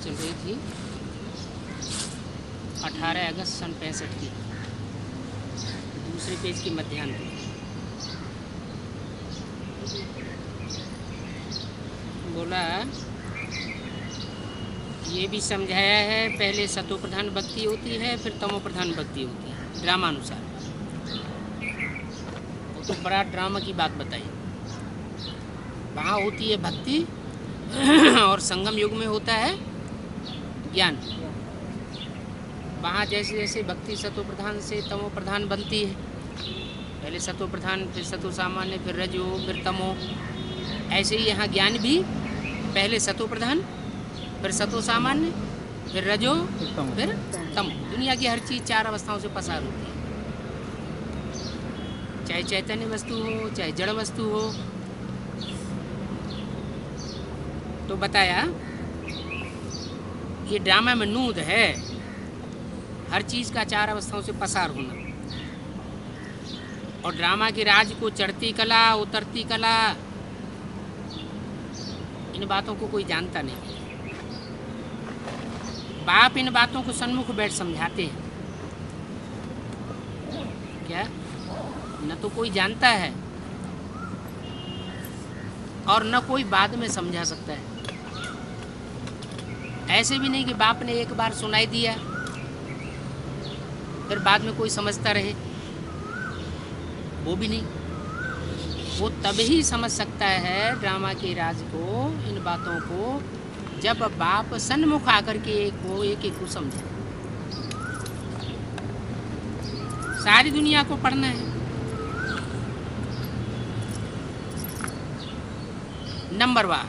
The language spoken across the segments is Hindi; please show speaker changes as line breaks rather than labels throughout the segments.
चल रही थी 18 अगस्त सन 65 की, दूसरे पेज की मध्यांत। बोला ये भी समझाया है, पहले सतो प्रधान भक्ति होती है, फिर तमो प्रधान भक्ति होती है ड्रामानुसार। वो तो बड़ा ड्रामा की बात बताई। वहाँ होती है भक्ति और संगम युग में होता है ज्ञान। वहाँ जैसे जैसे भक्ति सतो प्रधान से तमो प्रधान बनती है, पहले सतो प्रधान, फिर सतो सामान्य, फिर रजो, फिर तमो, ऐसे ही यहाँ ज्ञान भी पहले सतो प्रधान, फिर सतो सामान्य, फिर रजो, फिर तमो। दुनिया की हर चीज़ 4 अवस्थाओं से पसार होती है, चाहे चैतन्य वस्तु हो, चाहे जड़ वस्तु हो। तो बताया ये ड्रामा में नूद है, हर चीज़ का 4 अवस्थाओं से पसार होना। और ड्रामा के राज को चढ़ती कला, उतरती कला, इन बातों को कोई जानता नहीं। बाप इन बातों को सन्मुख बैठ समझाते हैं। क्या न तो कोई जानता है और न कोई बाद में समझा सकता है। ऐसे भी नहीं कि बाप ने एक बार सुनाई दिया फिर बाद में कोई समझता रहे, वो भी नहीं। वो तभी समझ सकता है ड्रामा के राज को, इन बातों को, जब बाप सन्मुख आकर के एक को समझे। सारी दुनिया को पढ़ना है, नंबरवार।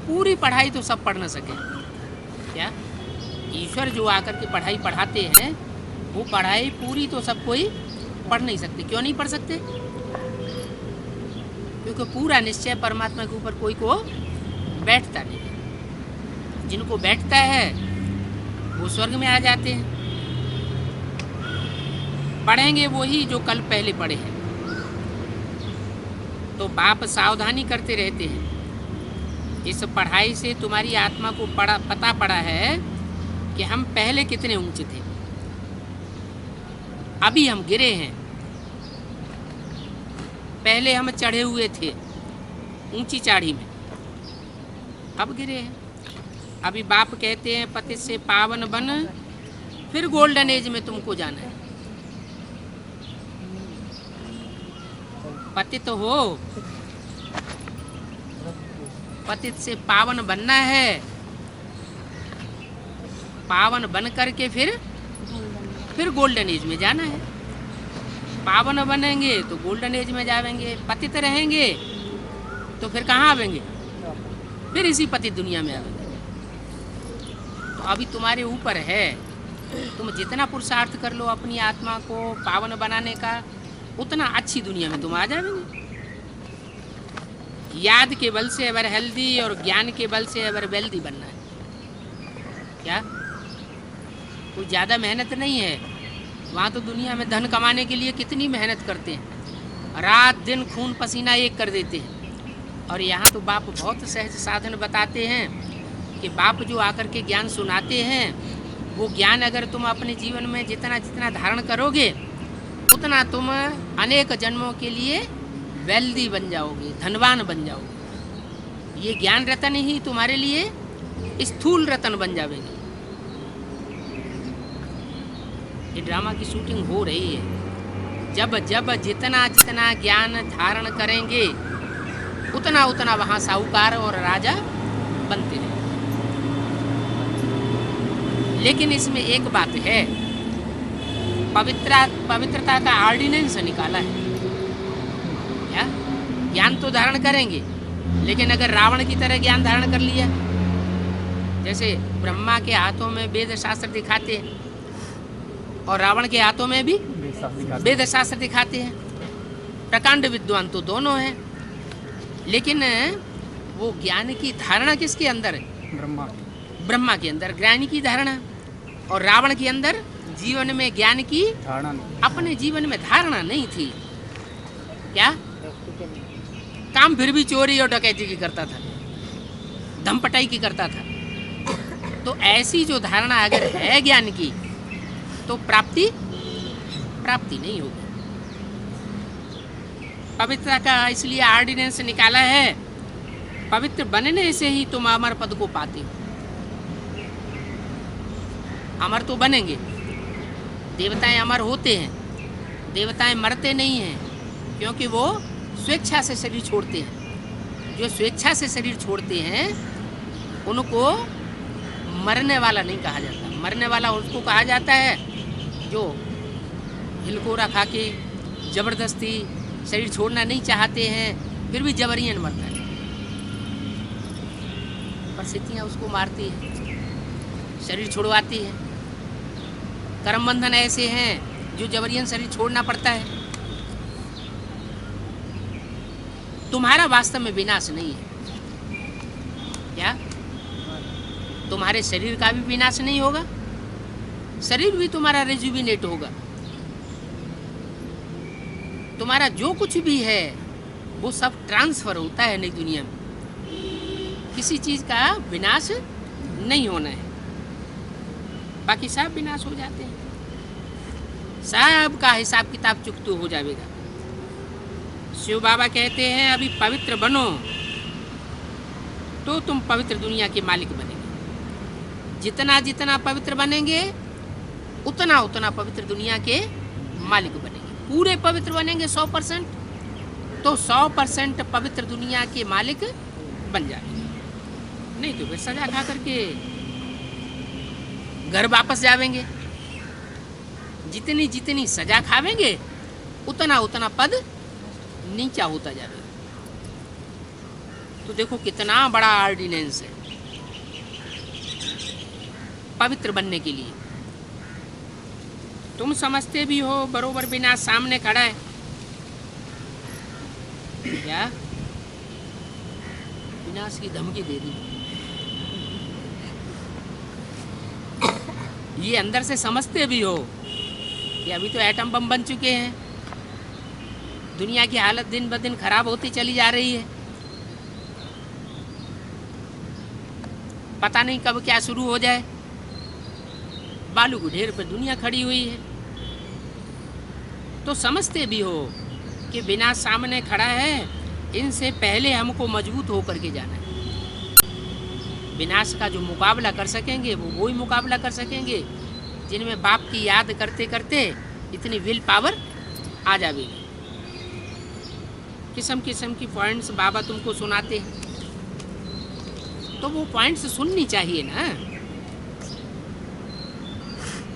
पूरी पढ़ाई तो सब पढ़ न सके। क्या ईश्वर जो आकर के पढ़ाई पढ़ाते हैं, वो पढ़ाई पूरी तो सब कोई पढ़ नहीं सकते। क्यों नहीं पढ़ सकते? क्योंकि पूरा निश्चय परमात्मा के ऊपर कोई को बैठता नहीं। जिनको बैठता है वो स्वर्ग में आ जाते हैं। पढ़ेंगे वही जो कल पहले पढ़े हैं। तो बाप सावधानी करते रहते हैं। इस पढ़ाई से तुम्हारी आत्मा को पता पड़ा है कि हम पहले कितने ऊंचे थे, अभी हम गिरे हैं। पहले हम चढ़े हुए थे ऊंची चाढ़ी में, अब गिरे हैं। अभी बाप कहते हैं पतित से पावन बन, फिर गोल्डन एज में तुमको जाना है। पतित हो, पतित से पावन बनना है। पावन बन करके फिर गोल्डन एज में जाना है। पावन बनेंगे तो गोल्डन एज में जाएंगे, पतित रहेंगे तो फिर कहाँ आवेंगे? फिर इसी पतित दुनिया में आवेंगे। तो अभी तुम्हारे ऊपर है, तुम जितना पुरुषार्थ कर लो अपनी आत्मा को पावन बनाने का, उतना अच्छी दुनिया में तुम आ जाएंगे। याद के बल से अगर हेल्दी और ज्ञान के बल से अगर वेल्दी बनना है। क्या कोई ज़्यादा मेहनत नहीं है। वहाँ तो दुनिया में धन कमाने के लिए कितनी मेहनत करते हैं, रात दिन खून पसीना एक कर देते हैं। और यहाँ तो बाप बहुत सहज साधन बताते हैं कि बाप जो आकर के ज्ञान सुनाते हैं, वो ज्ञान अगर तुम अपने जीवन में जितना जितना धारण करोगे, उतना तुम अनेक जन्मों के लिए वेल्दी बन जाओगे, धनवान बन जाओगे। ये ज्ञान रतन ही तुम्हारे लिए स्थूल रतन बन जाएंगे। ये ड्रामा की शूटिंग हो रही है। जब जब जितना जितना ज्ञान धारण करेंगे, उतना उतना वहाँ साहूकार और राजा बनते रहे। लेकिन इसमें एक बात है, पवित्रता का ऑर्डिनेंस निकाला है। क्या ज्ञान तो धारण करेंगे, लेकिन अगर रावण की तरह ज्ञान धारण कर लिया, जैसे ब्रह्मा के हाथों में वेद शास्त्र दिखाते हैं और रावण के हाथों में भी वेद शास्त्र दिखाते हैं, प्रकांड विद्वान तो दोनों हैं। लेकिन वो ज्ञान की धारणा किसके अंदर है? ब्रह्मा के अंदर ज्ञान की धारणा, और रावण के अंदर जीवन में ज्ञान की धारणा, अपने जीवन में धारणा नहीं थी। क्या काम फिर भी चोरी और डकैती की करता था, धमपटाई की करता था। तो ऐसी जो धारणा अगर है ज्ञान की, तो प्राप्ति नहीं होगी। पवित्रता का इसलिए ऑर्डिनेंस निकाला है, पवित्र बनने से ही तुम अमर पद को पाते हो। अमर तो बनेंगे, देवताएं अमर होते हैं, देवताएं मरते नहीं हैं, क्योंकि वो स्वेच्छा से शरीर छोड़ते हैं। जो स्वेच्छा से शरीर छोड़ते हैं उनको मरने वाला नहीं कहा जाता। मरने वाला उसको कहा जाता है जो हिलकोरा खा के जबरदस्ती शरीर छोड़ना नहीं चाहते हैं, फिर भी जबरियन मरता है। परिस्थितियाँ उसको मारती हैं, शरीर छुड़वाती है। कर्म बंधन ऐसे हैं जो जबरियन शरीर छोड़ना पड़ता है। तुम्हारा वास्तव में विनाश नहीं है क्या? तुम्हारे शरीर का भी विनाश नहीं होगा, शरीर भी तुम्हारा रिजुविनेट होगा। तुम्हारा जो कुछ भी है वो सब ट्रांसफर होता है नई दुनिया में। किसी चीज़ का विनाश नहीं होना है, बाकी सब विनाश हो जाते हैं। सब का हिसाब किताब चुकतू हो जाएगा। शिव बाबा कहते हैं अभी पवित्र बनो तो तुम पवित्र दुनिया के मालिक बनेंगे। जितना जितना पवित्र बनेंगे उतना उतना पवित्र दुनिया के मालिक बनेंगे। पूरे पवित्र बनेंगे 100%, तो 100% पवित्र दुनिया के मालिक बन जाएंगे। नहीं तो फिर सजा खा करके घर वापस जावेंगे। जितनी जितनी सजा खावेंगे उतना उतना पद नीचा होता जाएगा। तो देखो कितना बड़ा ऑर्डिनेंस है पवित्र बनने के लिए। तुम समझते भी हो बरोबर विनाश सामने खड़ा है क्या? विनाश की धमकी दे दी। ये अंदर से समझते भी हो कि अभी तो एटम बम बन चुके हैं, दुनिया की हालत दिन ब दिन खराब होती चली जा रही है, पता नहीं कब क्या शुरू हो जाए। बालू के ढेर पर दुनिया खड़ी हुई है। तो समझते भी हो कि विनाश सामने खड़ा है, इनसे पहले हमको मजबूत होकर के जाना है। विनाश का जो मुकाबला कर सकेंगे वो ही मुकाबला कर सकेंगे जिनमें बाप की याद करते करते इतनी विल पावर आ जाएगी। किस्म किस्म की पॉइंट्स बाबा तुमको सुनाते हैं, तो वो पॉइंट्स सुननी चाहिए ना।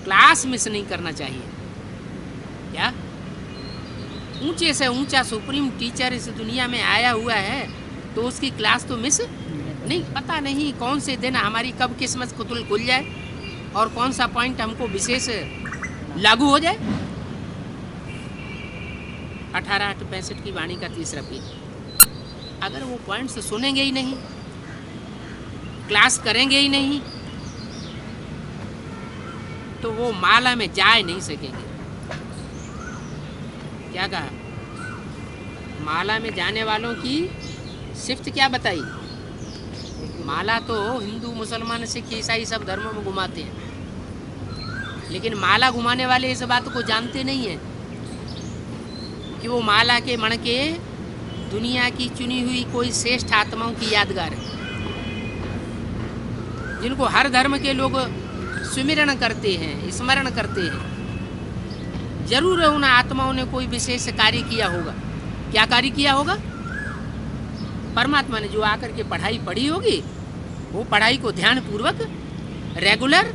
क्लास मिस नहीं करना चाहिए क्या? ऊंचे से ऊंचा सुप्रीम टीचर इस दुनिया में आया हुआ है तो उसकी क्लास तो मिस नहीं। पता नहीं कौन से दिन हमारी कब किस्मत खुल जाए और कौन सा पॉइंट हमको विशेष लागू हो जाए। 18/8/65 की वाणी का 3रा पेज। अगर वो पॉइंट्स सुनेंगे ही नहीं, क्लास करेंगे ही नहीं, तो वो माला में जा नहीं सकेंगे। क्या कहा? माला में जाने वालों की शिफ्ट क्या बताई? माला तो हिंदू मुसलमान सिख ईसाई सब धर्मों में घुमाते हैं, लेकिन माला घुमाने वाले इस बात को जानते नहीं हैं कि वो माला के मणके दुनिया की चुनी हुई कोई श्रेष्ठ आत्माओं की यादगार है, जिनको हर धर्म के लोग सुमिरण करते हैं, स्मरण करते हैं। जरूर उन आत्माओं ने कोई विशेष कार्य किया होगा। क्या कार्य किया होगा? परमात्मा ने जो आकर के पढ़ाई पढ़ी होगी, वो पढ़ाई को ध्यान पूर्वक रेगुलर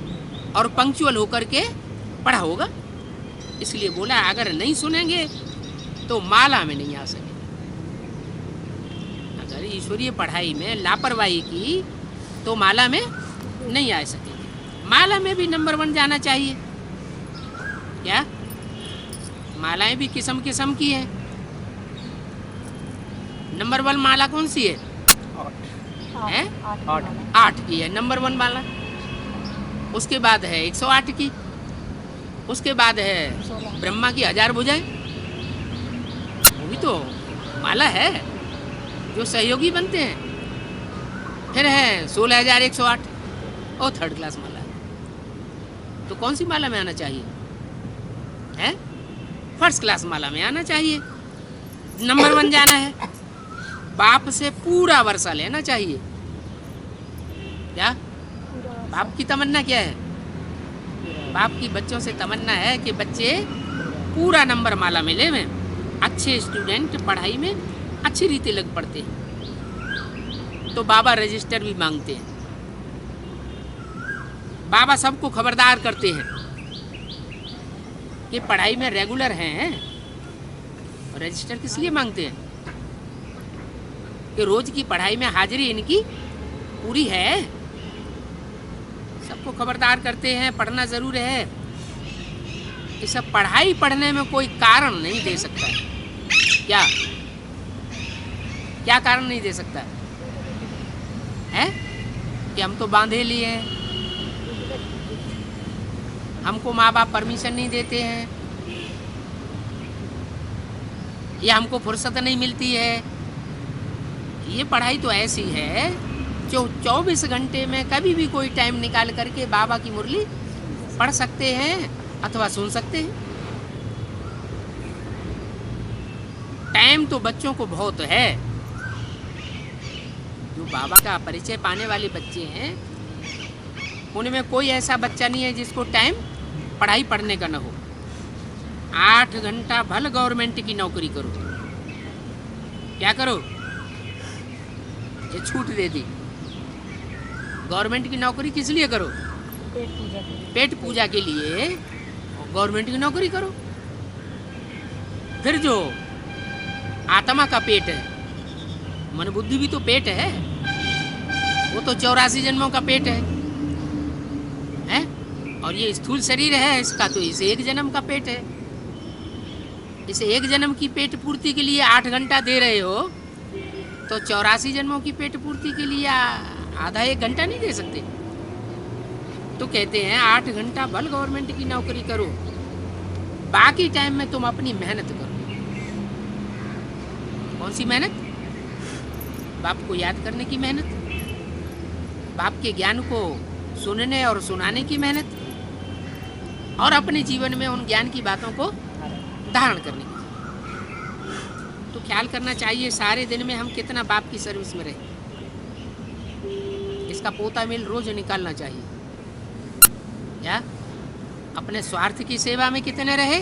और पंक्चुअल होकर के पढ़ा होगा। इसलिए बोला अगर नहीं सुनेंगे तो माला में नहीं आ सके। अगर ईश्वरीय पढ़ाई में लापरवाही की तो माला में नहीं आ सकेंगे। माला में भी नंबर 1 जाना चाहिए क्या? मालाएं भी किस्म किस्म की हैं। नंबर 1 माला कौन सी है? 8 की है नंबर 1 माला। उसके बाद है 108 की, उसके बाद है ब्रह्मा की 1000 भुजाएं, वो भी तो माला है जो सहयोगी बनते हैं। फिर है 16108, और थर्ड क्लास माला। तो कौन सी माला में आना चाहिए? है फर्स्ट क्लास माला में आना चाहिए। नंबर 1 जाना है, बाप से पूरा वर्षा लेना चाहिए। क्या बाप की तमन्ना क्या है? बाप की बच्चों से तमन्ना है कि बच्चे पूरा नंबर माला में ले, में अच्छे स्टूडेंट, पढ़ाई में अच्छी रीति लग पड़ते हैं। तो बाबा रजिस्टर भी मांगते हैं। बाबा सबको खबरदार करते हैं कि पढ़ाई में रेगुलर हैं। रजिस्टर किस लिए मांगते हैं? कि रोज की पढ़ाई में हाजिरी इनकी पूरी है। सबको खबरदार करते हैं, पढ़ना जरूर है। ये सब पढ़ाई पढ़ने में कोई कारण नहीं दे सकता। क्या क्या कारण नहीं दे सकता है? कि हम तो बांधे लिए हैं, हमको माँ बाप परमिशन नहीं देते हैं, या हमको फुर्सत नहीं मिलती है। ये पढ़ाई तो ऐसी है जो 24 घंटे में कभी भी कोई टाइम निकाल करके बाबा की मुरली पढ़ सकते हैं अथवा सुन सकते हैं। टाइम तो बच्चों को बहुत है। जो बाबा का परिचय पाने वाले बच्चे हैं, उनमें कोई ऐसा बच्चा नहीं है जिसको टाइम पढ़ाई पढ़ने का ना हो। 8 घंटा भल गवर्नमेंट की नौकरी करो। क्या करो? ये छूट दे दी। गवर्नमेंट की नौकरी किस लिए करो? पेट पूजा के लिए गवर्नमेंट की नौकरी करो। फिर जो आत्मा का पेट है, मन बुद्धि भी तो पेट है, वो तो 84 जन्मों का पेट है? और ये स्थूल शरीर है इसका, तो इसे 1 जन्म का पेट है। इसे 1 जन्म की पेट पूर्ति के लिए 8 घंटा दे रहे हो, तो 84 जन्मों की पेट पूर्ति के लिए आधा 1 घंटा नहीं दे सकते? तो कहते हैं 8 घंटा भल गवर्नमेंट की नौकरी करो, बाकी टाइम में तुम अपनी मेहनत करो। कौन सी मेहनत? बाप को याद करने की मेहनत, बाप के ज्ञान को सुनने और सुनाने की मेहनत, और अपने जीवन में उन ज्ञान की बातों को धारण करने की। तो ख्याल करना चाहिए सारे दिन में हम कितना बाप की सर्विस में रहे। इसका पोता मिल रोज निकालना चाहिए। क्या अपने स्वार्थ की सेवा में कितने रहे,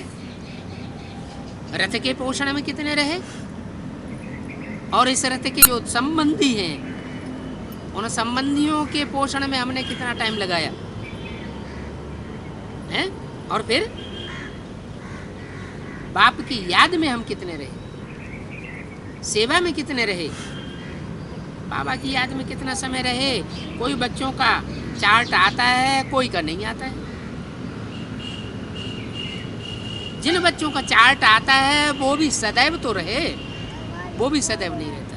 रथ के पोषण में कितने रहे, और इस रथ के जो संबंधी हैं, उन संबंधियों के पोषण में हमने कितना टाइम लगाया है? और फिर बाप की याद में हम कितने रहे, सेवा में कितने रहे, बाबा की याद में कितना समय रहे। कोई बच्चों का चार्ट आता है, कोई का नहीं आता है। जिन बच्चों का चार्ट आता है वो भी सदैव तो रहे, वो भी सदैव नहीं रहता।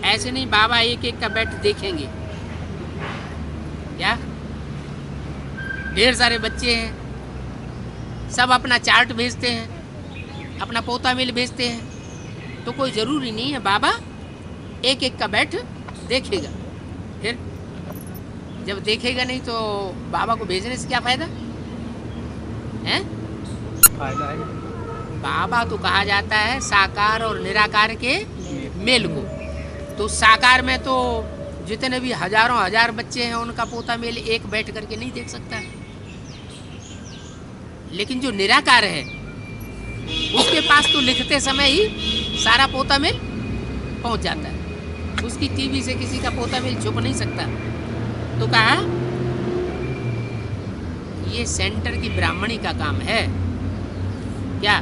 ऐसे नहीं बाबा एक एक का बैठ देखेंगे। क्या ढेर सारे बच्चे हैं, सब अपना चार्ट भेजते हैं, अपना पोता मेल भेजते हैं, तो कोई ज़रूरी नहीं है बाबा एक एक का बैठ देखेगा। फिर जब देखेगा नहीं तो बाबा को भेजने से क्या फ़ायदा है?
फायदा है।
बाबा तो कहा जाता है साकार और निराकार के मेल को। तो साकार में तो जितने भी हजारों हजार बच्चे हैं उनका पोता मेल एक बैठ करके नहीं देख सकता है। लेकिन जो निराकार है उसके पास तो लिखते समय ही सारा पोता मेल पहुंच जाता है। उसकी टीवी से किसी का पोता मेल छुप नहीं सकता। तो कहा ये सेंटर की ब्राह्मणी का काम है। क्या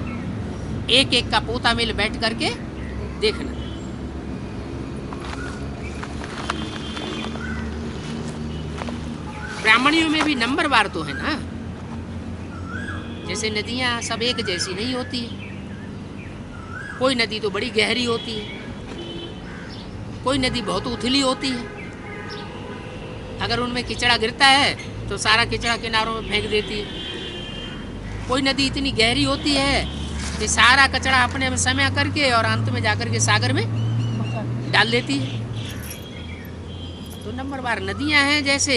एक एक का पोता मेल बैठ करके देखना। ब्राह्मणियों में भी नंबरवार तो है ना। जैसे नदियां सब एक जैसी नहीं होती, कोई नदी तो बड़ी गहरी होती है, कोई नदी बहुत उथली होती है। अगर उनमें किचड़ा गिरता है तो सारा किचड़ा किनारों में फेंक देती है। कोई नदी इतनी गहरी होती है कि सारा कचरा अपने में समय करके और अंत में जाकर के सागर में डाल देती है। तो नंबरवार नदियां हैं जैसे,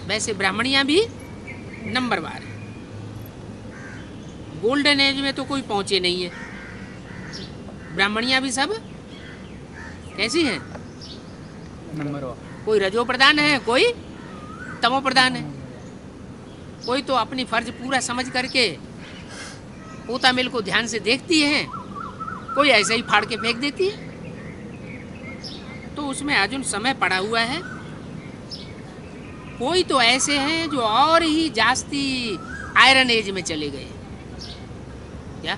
वैसे ब्राह्मणियां भी नंबरवार है। गोल्डन एज में तो कोई पहुंचे नहीं है। ब्राह्मणियां भी सब कैसी हैं?
Number one.
कोई रजो प्रधान है, कोई तमो प्रधान है। कोई तो अपनी फर्ज पूरा समझ करके पोता मिल को ध्यान से देखती है, कोई ऐसे ही फाड़ के फेंक देती है। तो उसमें अर्जुन समय पड़ा हुआ है। कोई तो ऐसे हैं जो और ही जास्ती आयरन एज में चले गए। क्या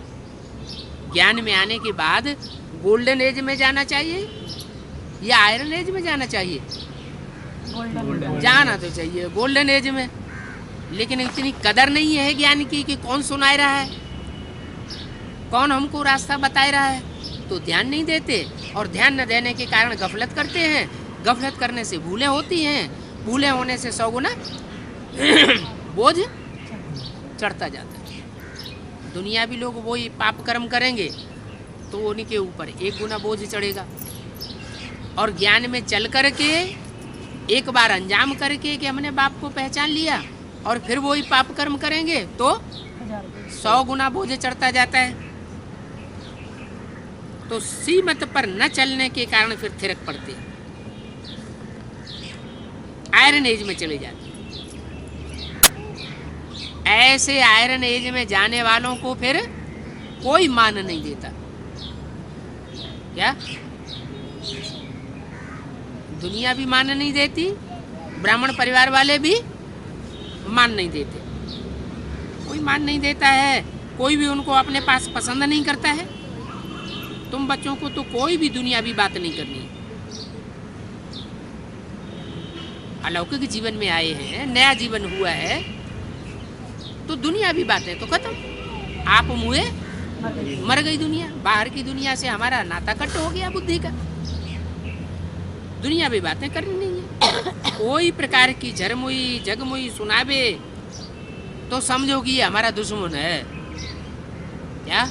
ज्ञान में आने के बाद गोल्डन एज में जाना चाहिए या आयरन एज में जाना चाहिए? जाना तो चाहिए गोल्डन एज में, लेकिन इतनी कदर नहीं है ज्ञान की कि कौन सुनाए रहा है, कौन हमको रास्ता बताए रहा है, तो ध्यान नहीं देते। और ध्यान न देने के कारण गफलत करते हैं। गफलत करने से भूलें होती हैं, भूलें होने से 100 गुना बोझ चढ़ता जाता है। दुनियावी लोग वही पाप कर्म करेंगे तो उन्हीं के ऊपर 1 गुना बोझ चढ़ेगा। और ज्ञान में चल कर के एक बार अंजाम करके कि हमने बाप को पहचान लिया और फिर वही पाप कर्म करेंगे तो 100 गुना बोझ चढ़ता जाता है। तो सीमत पर न चलने के कारण फिर थिरक पड़ते हैं, आयरन एज में चले जाते हैं। ऐसे आयरन एज में जाने वालों को फिर कोई मान नहीं देता। क्या दुनिया भी मान नहीं देती, ब्राह्मण परिवार वाले भी मान नहीं देते, कोई मान नहीं देता है। कोई भी उनको अपने पास पसंद नहीं करता है। तुम बच्चों को तो कोई भी दुनियावी बात नहीं करनी है। अलौकिक जीवन में आए हैं, नया जीवन हुआ है, तो दुनियावी बातें तो खत्म। आप मुए मर गई दुनिया। बाहर की दुनिया से हमारा नाता कट हो गया बुद्धि का। दुनियावी बातें करनी नहीं है। कोई प्रकार की झरमुई जगमुई सुनावे तो समझो कि ये हमारा दुश्मन है। क्या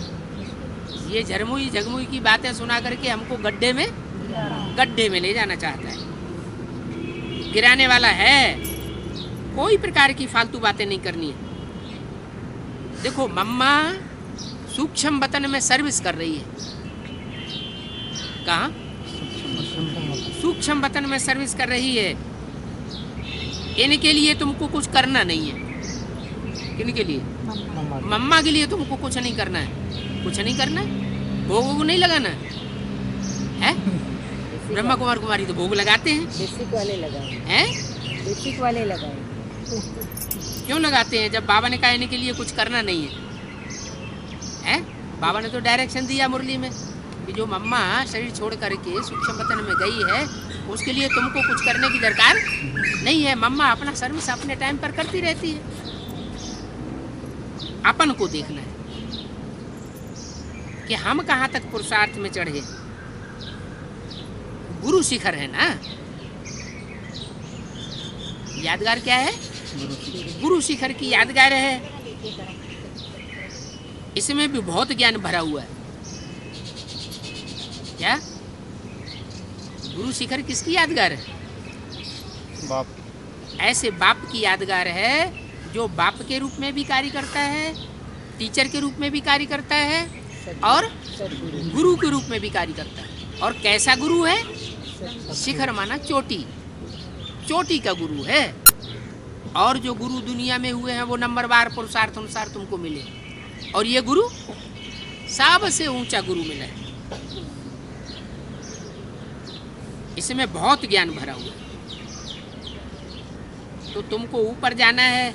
ये झरमुई जगमुई की बातें सुना करके हमको गड्ढे में ले जाना चाहता है, गिराने वाला है। कोई प्रकार की फालतू बातें नहीं करनी है। देखो मम्मा सूक्ष्म वतन में सर्विस कर रही है। कहाँ? सूक्ष्म वतन में सर्विस कर रही है। इनके लिए तुमको कुछ करना नहीं है। किनके लिए? मम्मा के लिए तुमको कुछ नहीं करना है। कुछ नहीं करना, भोग नहीं लगाना है। ब्रह्मा कुमार कुमारी तो भोग लगाते हैं।
बेसिक वाले लगाए
हैं?
बेसिक वाले लगाए।
क्यों लगाते हैं जब बाबा ने कहा इनके लिए कुछ करना नहीं है? हैं? बाबा ने तो डायरेक्शन दिया मुरली में कि जो मम्मा शरीर छोड़ करके सूक्ष्म वतन में गई है उसके लिए तुमको कुछ करने की दरकार नहीं है। मम्मा अपना सर्विस अपने टाइम पर करती रहती है। अपन को देखना है कि हम कहाँ तक पुरुषार्थ में चढ़े। गुरु शिखर है ना, यादगार क्या है? गुरु शिखर की यादगार है। इसमें भी बहुत ज्ञान भरा हुआ है। क्या गुरु शिखर किसकी यादगार है?
बाप।
ऐसे बाप की यादगार है जो बाप के रूप में भी कार्य करता है, टीचर के रूप में भी कार्य करता है और गुरु के रूप में भी कार्य करता है। और कैसा गुरु है? शिखर माना चोटी, चोटी का गुरु है। और जो गुरु दुनिया में हुए हैं वो नंबरवार पुरुषार्थ अनुसार तुमको मिले। और ये गुरु सबसे ऊंचा गुरु मिला है। इसमें बहुत ज्ञान भरा हुआ है। तो तुमको ऊपर जाना है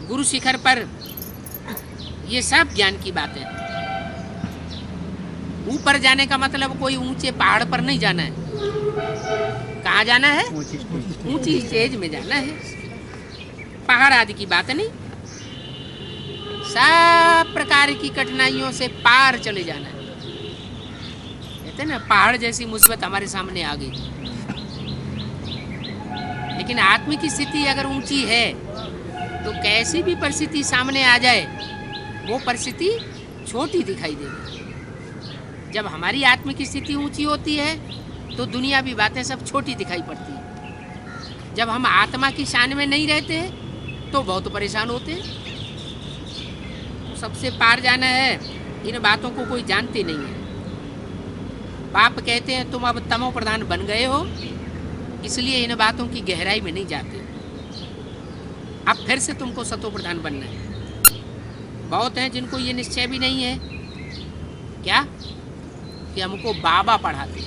गुरु शिखर पर। ये सब ज्ञान की बातें हैं। ऊपर जाने का मतलब कोई ऊंचे पहाड़ पर नहीं जाना है। कहाँ जाना है? ऊंची स्टेज में जाना है। पहाड़ आदि की बात नहीं, सब प्रकार की कठिनाइयों से पार चले जाना है। कहते ना पहाड़ जैसी मुसीबत हमारे सामने आ गई, लेकिन आत्मिक स्थिति अगर ऊंची है तो कैसी भी परिस्थिति सामने आ जाए वो परिस्थिति छोटी दिखाई देगी। जब हमारी आत्मिक स्थिति ऊंची होती है तो दुनियावी बातें सब छोटी दिखाई पड़ती हैं। जब हम आत्मा की शान में नहीं रहते तो बहुत परेशान होते हैं। तो सबसे पार जाना है, इन बातों को कोई जानते नहीं है। बाप कहते हैं तुम अब तमो प्रधान बन गए हो, इसलिए इन बातों की गहराई में नहीं जाते। अब फिर से तुमको सतो प्रधान बनना है। बहुत हैं जिनको ये निश्चय भी नहीं है क्या कि हमको बाबा पढ़ाते।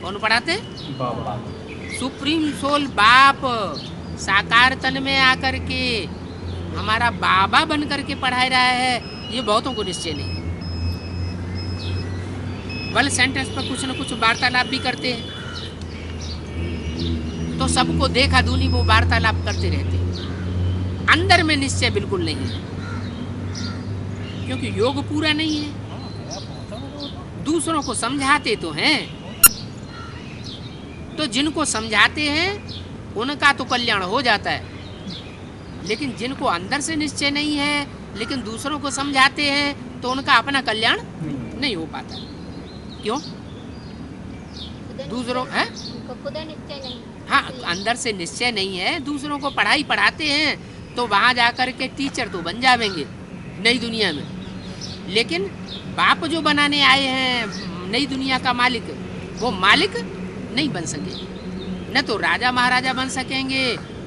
कौन पढ़ाते?
बाबा।
सुप्रीम सोल बाप साकार तन में आकर के हमारा बाबा बन करके पढ़ा रहा है, ये बहुतों को निश्चय नहीं। बल सेंटेंस पर कुछ न कुछ वार्तालाप भी करते हैं, तो सबको देखा दूनी वो वार्तालाप करते रहते हैं। अंदर में निश्चय बिल्कुल नहीं है, क्योंकि योग पूरा नहीं है। दूसरों को समझाते तो हैं, तो जिनको समझाते हैं उनका तो कल्याण हो जाता है, लेकिन जिनको अंदर से निश्चय नहीं है लेकिन दूसरों को समझाते हैं तो उनका अपना कल्याण नहीं हो पाता। क्यों? दूसरों है
खुद निश्चय नहीं।
हाँ, अंदर से निश्चय नहीं है। दूसरों को पढ़ाई पढ़ाते हैं तो वहाँ जाकर के टीचर तो बन जाएंगे नई दुनिया में, लेकिन बाप जो बनाने आए हैं नई दुनिया का मालिक, वो मालिक नहीं बन सके। न तो राजा महाराजा बन सकेंगे,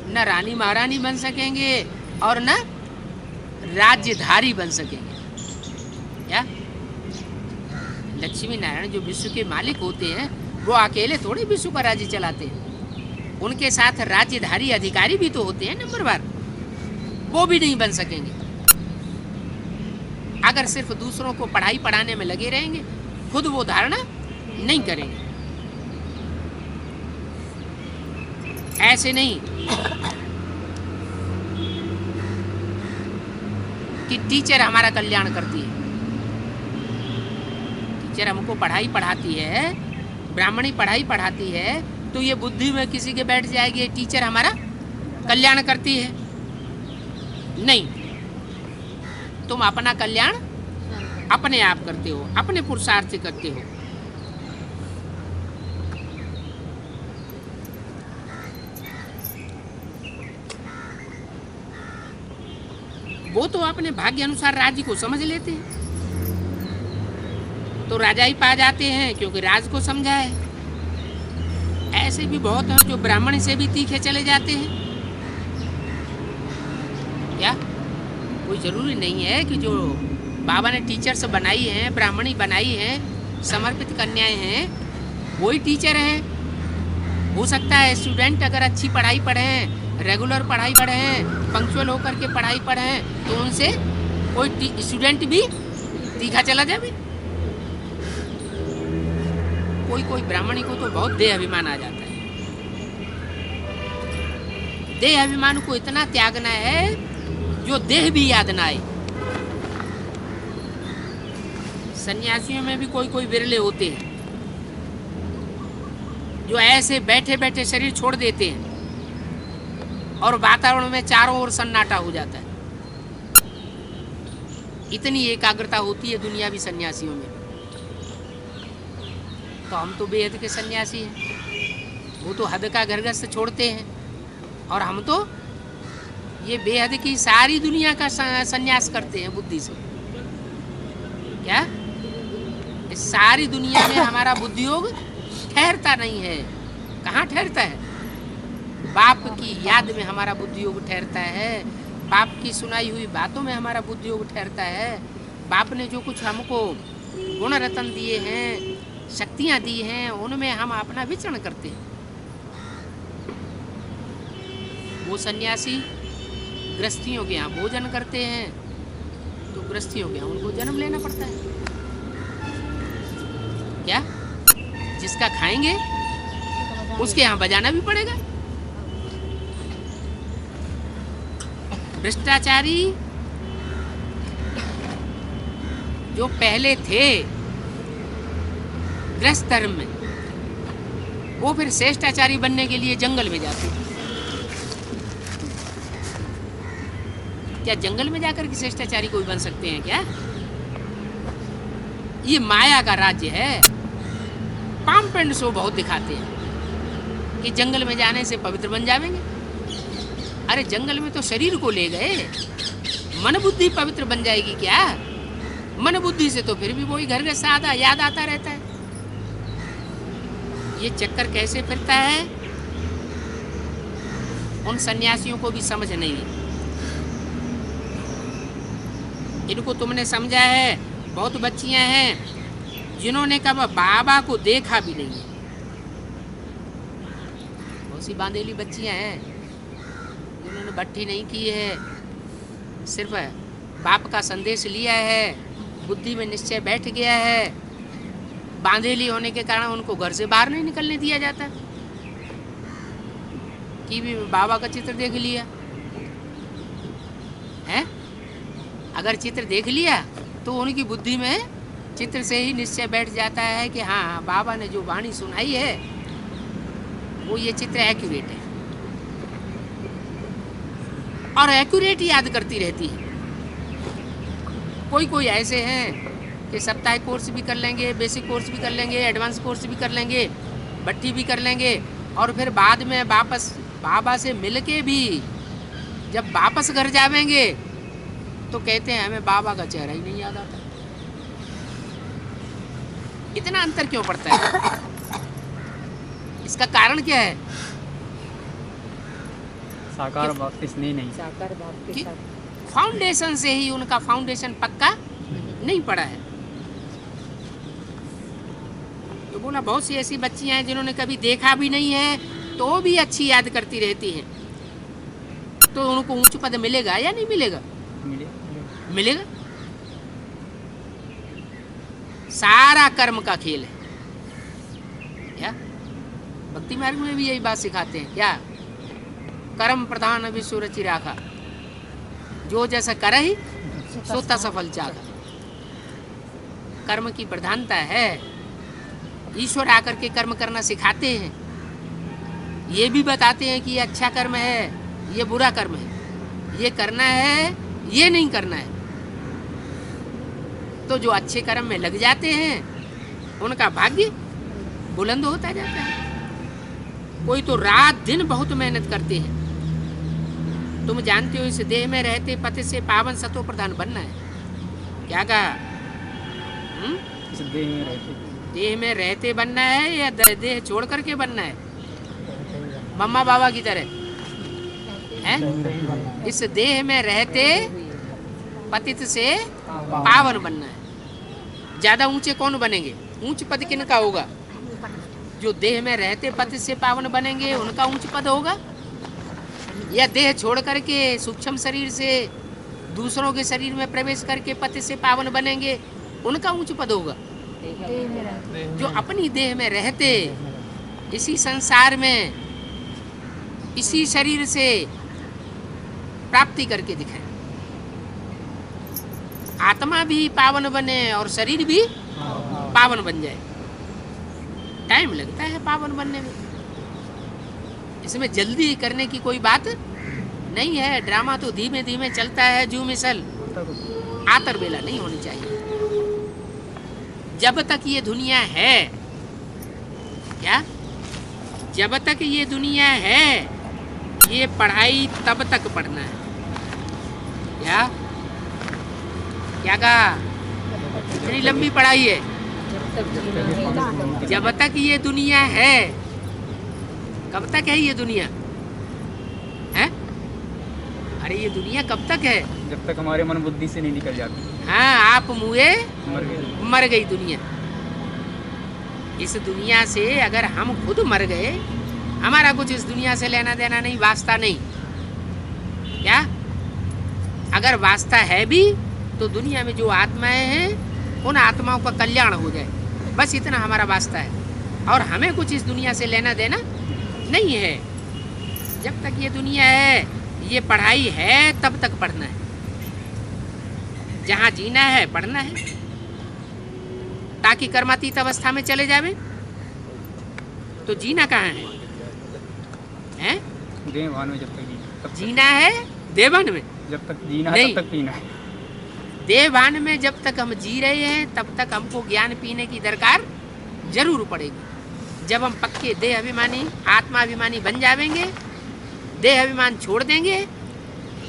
न रानी महारानी बन सकेंगे, और न राज्यधारी बन सकेंगे। क्या? लक्ष्मी नारायण जो विश्व के मालिक होते हैं वो अकेले थोड़े विश्व का राज्य चलाते हैं, उनके साथ राज्यधारी अधिकारी भी तो होते हैं नंबरवार, वो भी नहीं बन सकेंगे अगर सिर्फ दूसरों को पढ़ाई पढ़ाने में लगे रहेंगे, खुद वो धारणा नहीं करेंगे। ऐसे नहीं कि टीचर हमारा कल्याण करती है। टीचर हमको पढ़ाई पढ़ाती है, ब्राह्मणी पढ़ाई पढ़ाती है, तो ये बुद्धि में किसी के बैठ जाएगी टीचर हमारा कल्याण करती है। नहीं, तुम अपना कल्याण अपने आप करते हो, अपने पुरुषार्थ से करते हो। वो तो अपने भाग्य अनुसार राज्य को समझ लेते हैं, तो राजा ही पा जाते हैं क्योंकि राज को समझा है। ऐसे भी बहुत हैं जो ब्राह्मण से भी तीखे चले जाते हैं। क्या? कोई जरूरी नहीं है कि जो बाबा ने टीचर्स बनाई हैं, ब्राह्मणी बनाई हैं, समर्पित कन्याएं हैं, वही टीचर हैं। हो सकता है स्टूडेंट अगर अच्छी पढ़ाई पढ़ें, रेगुलर पढ़ाई पढ़ें, पंक्चुअल होकर के पढ़ाई पढ़ें, तो उनसे कोई स्टूडेंट भी तीखा चला जाए। कोई कोई ब्राह्मणी को तो बहुत देह अभिमान आ जाता है। देह अभिमान को इतना त्यागना है जो देह भी याद ना आए। सन्यासियों में भी कोई कोई विरले होते हैं जो ऐसे बैठे बैठे शरीर छोड़ देते हैं और वातावरण में चारों ओर सन्नाटा हो जाता है। इतनी एकाग्रता होती है दुनियावी सन्यासियों में। तो हम तो बेहद के सन्यासी हैं, वो तो हद का घरगस्त छोड़ते हैं, और हम तो ये बेहद की सारी दुनिया का सन्यास करते हैं बुद्धि से। क्या? इस सारी दुनिया में हमारा बुद्धि योग ठहरता नहीं है। कहाँ ठहरता है? बाप की याद में हमारा बुद्धि योग ठहरता है, बाप की सुनाई हुई बातों में हमारा बुद्धि योग ठहरता है। बाप ने जो कुछ हमको गुण रतन दिए हैं, शक्तियाँ दी हैं, उनमें हम अपना विचरण करते हैं। वो सन्यासी गृहस्थियों के यहाँ भोजन करते हैं, तो गृहस्थियों के यहाँ उनको जन्म लेना पड़ता है। क्या? जिसका खाएंगे उसके यहाँ बजाना भी पड़ेगा। भ्रष्टाचारी जो पहले थे गृहस्थ धर्म में, वो फिर श्रेष्ठाचारी बनने के लिए जंगल में जाते हैं। क्या जंगल में जाकर के श्रेष्ठाचारी कोई बन सकते हैं क्या? ये माया का राज्य है। पाम पेंट शो बहुत दिखाते हैं कि जंगल में जाने से पवित्र बन जाएंगे। अरे जंगल में तो शरीर को ले गए, मन बुद्धि पवित्र बन जाएगी क्या? मन बुद्धि से तो फिर भी वही घर का सादा याद आता रहता है। ये चक्कर कैसे फिरता है, उन सन्यासियों को भी समझ नहीं है। इनको तुमने समझा है, बहुत बच्चियां हैं जिन्होंने कभी बाबा को देखा भी नहीं है। बहुत सी बांधेली बच्चियां हैं जिन्होंने भट्ठी नहीं की है, सिर्फ बाप का संदेश लिया है, बुद्धि में निश्चय बैठ गया है। बांधेली होने के कारण उनको घर से बाहर नहीं निकलने दिया जाता कि भी बाबा का चित्र देख लिया है। अगर चित्र देख लिया तो उनकी बुद्धि में चित्र से ही निश्चय बैठ जाता है कि हाँ, बाबा ने जो वाणी सुनाई है वो ये चित्र एक्यूरेट है, और एक्यूरेट याद करती रहती है। कोई कोई ऐसे हैं कि साप्ताहिक कोर्स भी कर लेंगे, बेसिक कोर्स भी कर लेंगे, एडवांस कोर्स भी कर लेंगे, भट्ठी भी कर लेंगे, और फिर बाद में वापस बाबा से मिलके भी जब वापस घर जावेंगे तो कहते हैं हमें बाबा का चेहरा ही नहीं याद आता। इतना अंतर क्यों पड़ता है? इसका कारण क्या है?
साकार वापस नहीं
साकार भाव के
कि
साथ
फाउंडेशन से ही उनका फाउंडेशन पक्का नहीं पड़ा है। तो बोला बहुत सी ऐसी बच्चियां हैं जिन्होंने कभी देखा भी नहीं है तो भी अच्छी याद करती रहती हैं, तो उनको ऊंच पद मिलेगा या नहीं मिलेगा? मिलेगा। सारा कर्म का खेल है क्या? भक्ति मार्ग में भी यही बात सिखाते हैं क्या? कर्म प्रधान विश्व रचि राखा, जो जैसा कर ही सोता सफल चाहा। कर्म की प्रधानता है। ईश्वर आकर के कर्म करना सिखाते हैं, ये भी बताते हैं कि ये अच्छा कर्म है, ये बुरा कर्म है, ये करना है, ये नहीं करना है। तो जो अच्छे कर्म में लग जाते हैं उनका भाग्य बुलंद होता जाता है। कोई तो रात दिन बहुत मेहनत करते हैं। तुम जानते हो इस देह में रहते पति से पावन सतो प्रधान बनना है। क्या कहा? देह में रहते बनना है या देह छोड़ करके बनना है? मम्मा बाबा की तरह हैं? इस देह में रहते पतित से पावन बनना है। ज्यादा ऊंचे कौन बनेंगे? ऊंच पद किनका होगा? जो देह में रहते पति से पावन बनेंगे उनका ऊंच पद होगा, या देह छोड़ करके सूक्ष्म शरीर से दूसरों के शरीर में प्रवेश करके पति से पावन बनेंगे उनका ऊंच पद होगा? जो अपनी देह में रहते इसी संसार में इसी शरीर से प्राप्ति करके दिखाए, आत्मा भी पावन बने और शरीर भी पावन बन जाए। टाइम लगता है पावन बनने में, इसमें जल्दी करने की कोई बात नहीं है। ड्रामा तो धीमे धीमे चलता है, जू मिसल आतर बेला नहीं होनी चाहिए। जब तक ये दुनिया है, क्या जब तक ये दुनिया है ये पढ़ाई तब तक पढ़ना है। क्या क्या कहा? इतनी लंबी पढ़ाई है। जब तक ये दुनिया है, कब तक है ये दुनिया है? अरे ये दुनिया कब तक है?
जब तक हमारे मन बुद्धि से नहीं निकल जाती।
हाँ, आप मुए
मर
गई दुनिया। इस दुनिया से अगर हम खुद मर गए, हमारा कुछ इस दुनिया से लेना देना नहीं, वास्ता नहीं। क्या? अगर वास्ता है भी तो दुनिया में जो आत्माएं हैं उन आत्माओं का कल्याण हो जाए, बस इतना हमारा वास्ता है। और हमें कुछ इस दुनिया से लेना देना नहीं है। जब तक ये दुनिया है, ये पढ़ाई है, तब तक पढ़ना है। जहाँ जीना है पढ़ना है, ताकि कर्मातीत अवस्था में चले जावे। तो जीना कहाँ है? हैं?
देवभान में जब तक
जीना है देवन में,
जब तक जीना है तब तक पीना है।
देवभान में जब तक हम जी रहे हैं तब तक हमको ज्ञान पीने की दरकार जरूर पड़ेगी। जब हम पक्के देह अभिमानी आत्माभिमानी बन जाएंगे, देह अभिमान छोड़ देंगे,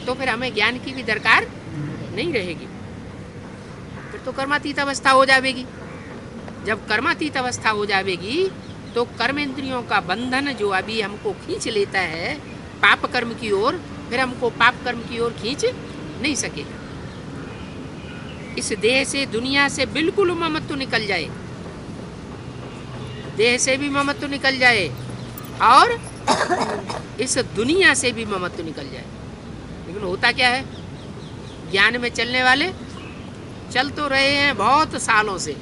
तो फिर हमें ज्ञान की भी दरकार नहीं रहेगी। फिर तो कर्मातीत अवस्था हो जाएगी। जब कर्मातीत अवस्था हो जाएगी तो कर्मेंद्रियों का बंधन जो अभी हमको खींच लेता है पाप कर्म की ओर, फिर हमको पाप कर्म की ओर खींच नहीं सकेगा। इस देह से दुनिया से बिल्कुल ममत्व निकल जाए, देह से भी ममत्व निकल जाए और इस दुनिया से भी ममत्व निकल जाए। लेकिन होता क्या है, ज्ञान में चलने वाले चल तो रहे हैं बहुत सालों से,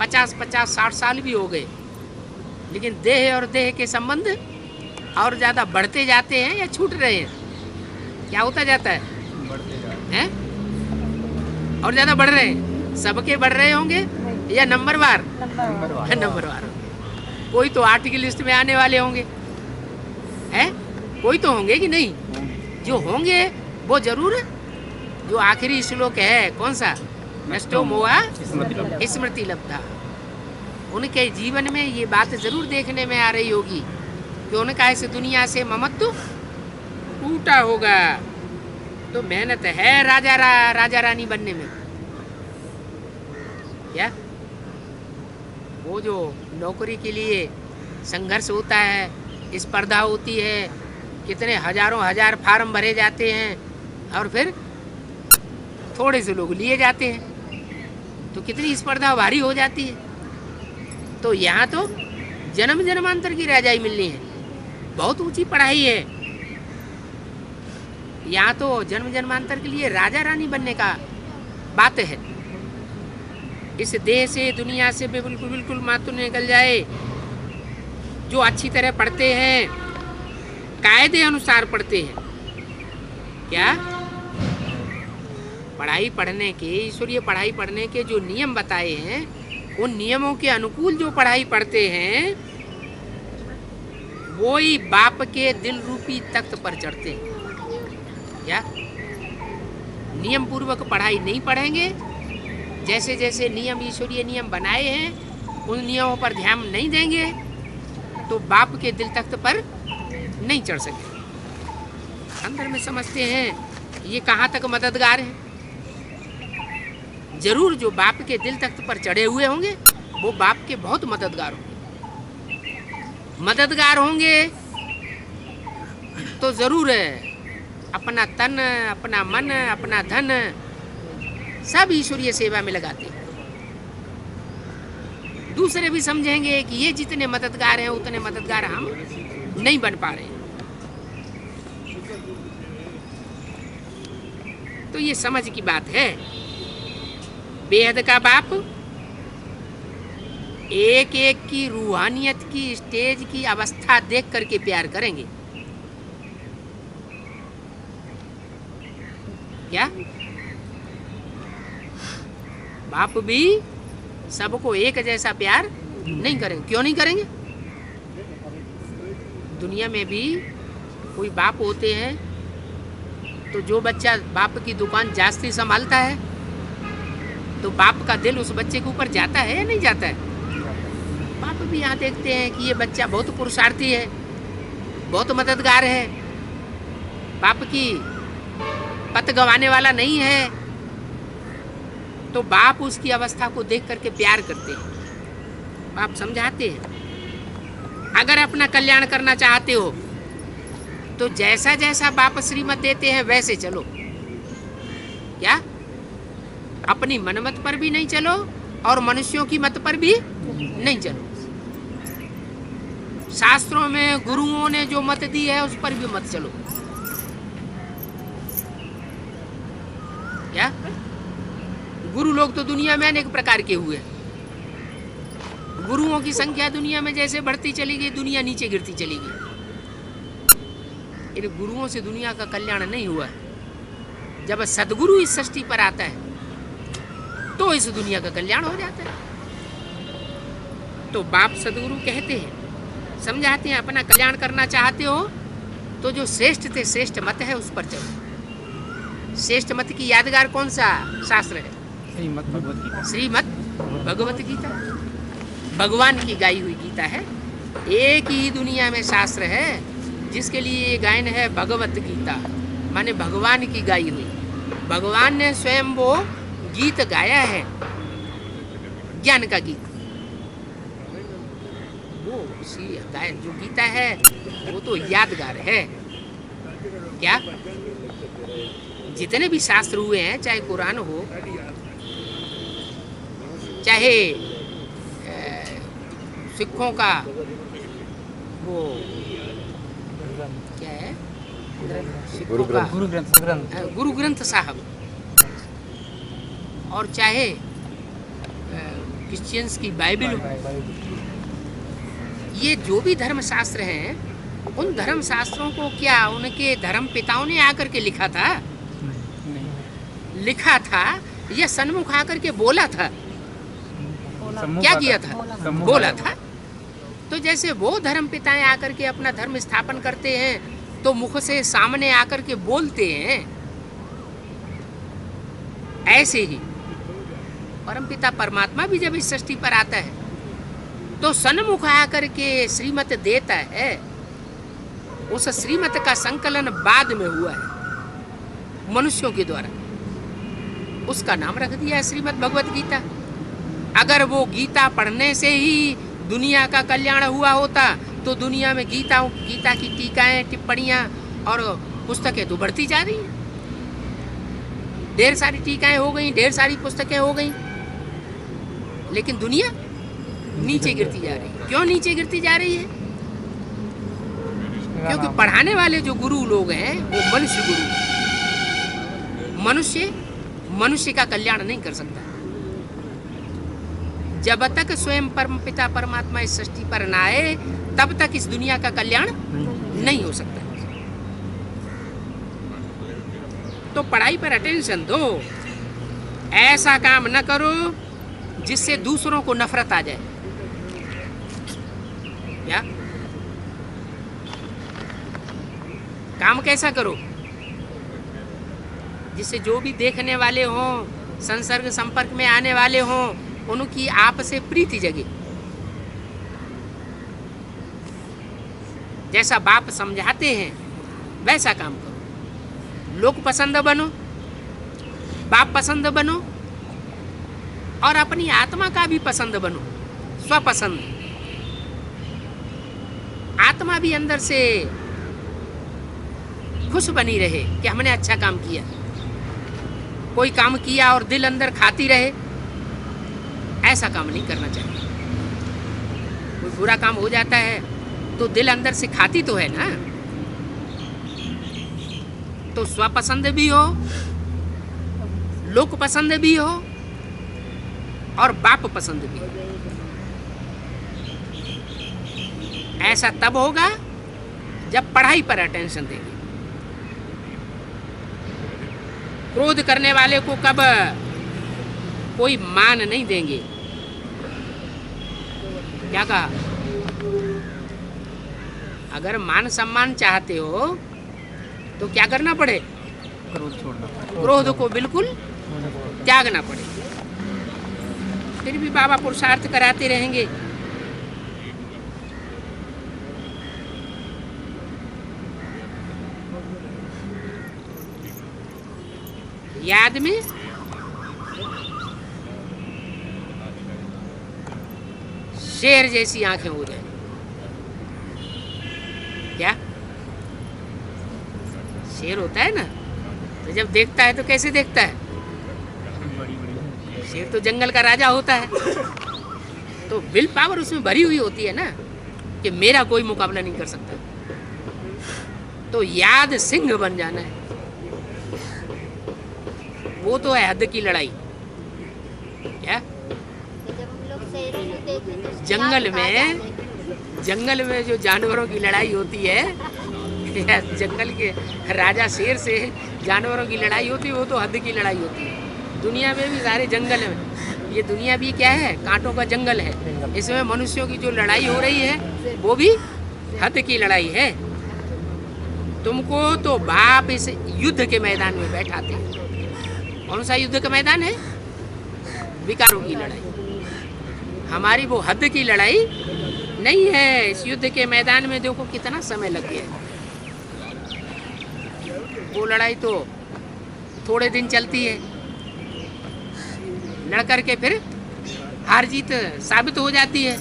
50-60 साल भी हो गए, लेकिन देह और देह के संबंध और ज़्यादा बढ़ते जाते हैं या छूट रहे हैं? क्या होता जाता है?
बढ़ते जा रहे
हैं और ज़्यादा बढ़ रहे हैं। सबके बढ़ रहे होंगे या नंबरवार? नंबरवार। कोई तो 8 की लिस्ट में आने वाले होंगे, हैं? कोई तो होंगे कि नहीं? जो होंगे वो जरूर, जो आखिरी श्लोक है कौन सा, नष्टो मोहा स्मृति लब्धा, उनके जीवन में ये बात जरूर देखने में आ रही होगी कि उनका इस दुनिया से ममत्व टूटा होगा। तो मेहनत है राजा रानी बनने में। क्या वो जो नौकरी के लिए संघर्ष होता है, स्पर्धा होती है, कितने हजारों हजार फार्म भरे जाते हैं और फिर थोड़े से लोग लिए जाते हैं, तो कितनी स्पर्धा भारी हो जाती है। तो यहाँ तो जन्म जन्मांतर की राजाई मिलनी है, बहुत ऊंची पढ़ाई है। यहाँ तो जन्म जन्मांतर के लिए राजा रानी बनने का बात है। इस देह से दुनिया से बिल्कुल मातु निकल जाए। जो अच्छी तरह पढ़ते हैं, कायदे अनुसार पढ़ते हैं, क्या पढ़ाई पढ़ने के, ईश्वरीय पढ़ाई पढ़ने के जो नियम बताए हैं, उन नियमों के अनुकूल जो पढ़ाई पढ़ते हैं, वो ही बाप के दिल रूपी तख्त पर चढ़ते हैं। क्या नियम पूर्वक पढ़ाई नहीं पढ़ेंगे, जैसे जैसे नियम ईश्वरीय नियम बनाए हैं उन नियमों पर ध्यान नहीं देंगे, तो बाप के दिल तख्त पर नहीं चढ़ सके। अंदर में समझते हैं ये कहाँ तक मददगार है। जरूर जो बाप के दिल तख्त पर चढ़े हुए होंगे वो बाप के बहुत मददगार होंगे। मददगार होंगे तो जरूर अपना तन, अपना मन, अपना धन सब ईश्वरीय सेवा में लगाते हैं। दूसरे भी समझेंगे कि ये जितने मददगार हैं उतने मददगार हम नहीं बन पा रहे। तो ये समझ की बात है। बेहद का बाप एक एक की रूहानियत की स्टेज की अवस्था देख करके प्यार करेंगे। क्या बाप भी सबको एक जैसा प्यार नहीं करेंगे? क्यों नहीं करेंगे? दुनिया में भी कोई बाप होते हैं तो जो बच्चा बाप की दुकान जास्ती संभालता है तो बाप का दिल उस बच्चे के ऊपर जाता है या नहीं जाता है? बाप भी यहाँ देखते हैं कि ये बच्चा बहुत पुरुषार्थी है, बहुत मददगार है, बाप की पत गंवाने वाला नहीं है, तो बाप उसकी अवस्था को देख करके प्यार करते हैं। बाप समझाते हैं अगर अपना कल्याण करना चाहते हो तो जैसा जैसा बाप श्रीमत देते हैं वैसे चलो। क्या अपनी मनमत पर भी नहीं चलो और मनुष्यों की मत पर भी नहीं चलो। शास्त्रों में गुरुओं ने जो मत दी है उस पर भी मत चलो। क्या गुरु लोग तो दुनिया में अनेक प्रकार के हुए। गुरुओं की संख्या दुनिया में जैसे बढ़ती चली गई, दुनिया नीचे गिरती चली गई। इन गुरुओं से दुनिया का कल्याण नहीं हुआ। जब सदगुरु इस सृष्टि पर आता है तो इस दुनिया का कल्याण हो जाता है। तो बाप सदगुरु कहते हैं, समझाते हैं, अपना कल्याण करना चाहते हो तो जो श्रेष्ठ से श्रेष्ठ मत है उस पर चलो। श्रेष्ठ मत की यादगार कौन सा शास्त्र है?
श्रीमद् भगवत गीता।
श्रीमद् भगवत गीता। भगवान की गाई हुई गीता है। एक ही दुनिया में शास्त्र है जिसके लिए ये गायन है भगवत गीता, माने भगवान की गाई हुई। भगवान ने स्वयं वो गीत गाया है, ज्ञान का गीत। वो उसी गायन जो गीता है वो तो यादगार है। क्या जितने भी शास्त्र हुए हैं, चाहे कुरान हो, चाहे सिखों का वो क्या है, सिखों का गुरु ग्रंथ साहब, और चाहे क्रिश्चियंस की बाइबल हो, ये जो भी धर्म शास्त्र हैं, उन धर्म शास्त्रों को क्या उनके धर्म पिताओं ने आकर के लिखा था? लिखा था या सन्मुख आकर के बोला था? क्या किया था? बोला था। तो जैसे वो धर्म पिताएं आकर के अपना धर्म स्थापन करते हैं तो मुख से सामने आकर के बोलते हैं, ऐसे ही परमपिता परमात्मा भी जब इस सृष्टि पर आता है तो सन्मुख आकर के श्रीमत देता है। उस श्रीमत का संकलन बाद में हुआ है मनुष्यों के द्वारा, उसका नाम रख दिया है श्रीमद् भगवत गीता। अगर वो गीता पढ़ने से ही दुनिया का कल्याण हुआ होता तो दुनिया में गीता की टीकाएं, टिप्पणियां और पुस्तकें तो बढ़ती जा रही हैं। ढेर सारी टीकाएं हो गई, ढेर सारी पुस्तकें हो गई, लेकिन दुनिया नीचे गिरती जा रही है। क्यों नीचे गिरती जा रही है? क्योंकि पढ़ाने वाले जो गुरु लोग हैं वो मनुष्य गुरु। मनुष्य का कल्याण नहीं कर सकता जब तक स्वयं परमपिता परमात्मा इस सृष्टि पर न आए, तब तक इस दुनिया का कल्याण नहीं हो सकता। तो पढ़ाई पर अटेंशन दो, ऐसा काम न करो जिससे दूसरों को नफरत आ जाए। क्या काम कैसा करो जिससे जो भी देखने वाले हों, संसर्ग संपर्क में आने वाले हों, उनकी आपस से प्रीति जगे। जैसा बाप समझाते हैं वैसा काम करो। लोग पसंद बनो, बाप पसंद बनो, और अपनी आत्मा का भी पसंद बनो, स्वपसंद। आत्मा भी अंदर से खुश बनी रहे कि हमने अच्छा काम किया। कोई काम किया और दिल अंदर खाती रहे, ऐसा काम नहीं करना चाहिए। कोई बुरा काम हो जाता है तो दिल अंदर से खाती तो है ना। तो स्वपसंद भी हो, लोक पसंद भी हो, और बाप पसंद भी हो। ऐसा तब होगा जब पढ़ाई पर अटेंशन देंगे। क्रोध करने वाले को कब कोई मान नहीं देंगे। क्या कहा? अगर मान सम्मान चाहते हो तो क्या करना पड़े?
क्रोध छोड़ना,
क्रोध को बिल्कुल त्यागना पड़े। फिर भी बाबा पुरुषार्थ कराते रहेंगे। याद में शेर जैसी आंखें हो जाए। क्या शेर होता है ना, तो जब देखता है तो कैसे देखता है? शेर तो जंगल का राजा होता है, तो विल पावर उसमें भरी हुई होती है ना कि मेरा कोई मुकाबला नहीं कर सकता। तो याद सिंह बन जाना है। वो तो है हद की लड़ाई। क्या जंगल में जो जानवरों की लड़ाई होती है, या जंगल के राजा शेर से जानवरों की लड़ाई होती है, वो तो हद की लड़ाई होती है। दुनिया में भी सारे जंगल में, ये दुनिया भी क्या है? कांटों का जंगल है। इसमें मनुष्यों की जो लड़ाई हो रही है वो भी हद की लड़ाई है। तुमको तो बाप इस युद्ध के मैदान में बैठाते हैं। कौन सा युद्ध का मैदान है? विकारों की लड़ाई। हमारी वो हद की लड़ाई नहीं है। इस युद्ध के मैदान में देखो कितना समय लग गया। वो लड़ाई तो थोड़े दिन चलती है, लड़ कर के फिर हार जीत साबित हो जाती है।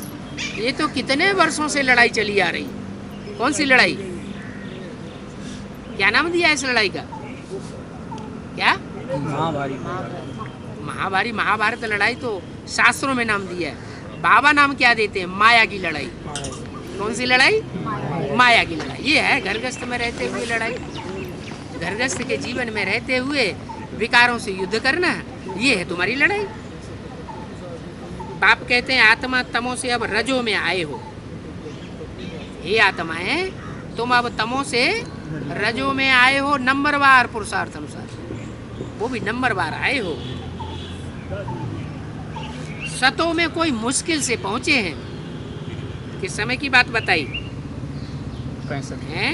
ये तो कितने वर्षों से लड़ाई चली आ रही। कौन सी लड़ाई? क्या नाम दिया इस लड़ाई का? क्या? महाभारी। महाभारत लड़ाई तो शास्त्रों में नाम दिया है। बाबा नाम क्या देते हैं? माया की लड़ाई। कौन सी लड़ाई? माया की लड़ाई। ये है घरगृहस्थ में रहते हुए लड़ाई। घरगृहस्थ के जीवन में रहते हुए विकारों से युद्ध करना, ये है तुम्हारी लड़ाई। बाप कहते हैं आत्मा तमो से अब रजो में आए हो। हे आत्माएं, तुम अब तमो से रजो में आए हो, नंबरवार पुरुषार्थ अनुसार, वो भी नंबरवार आए हो। सतों में कोई मुश्किल से पहुंचे हैं। किस समय की बात बताई?
65
हैं?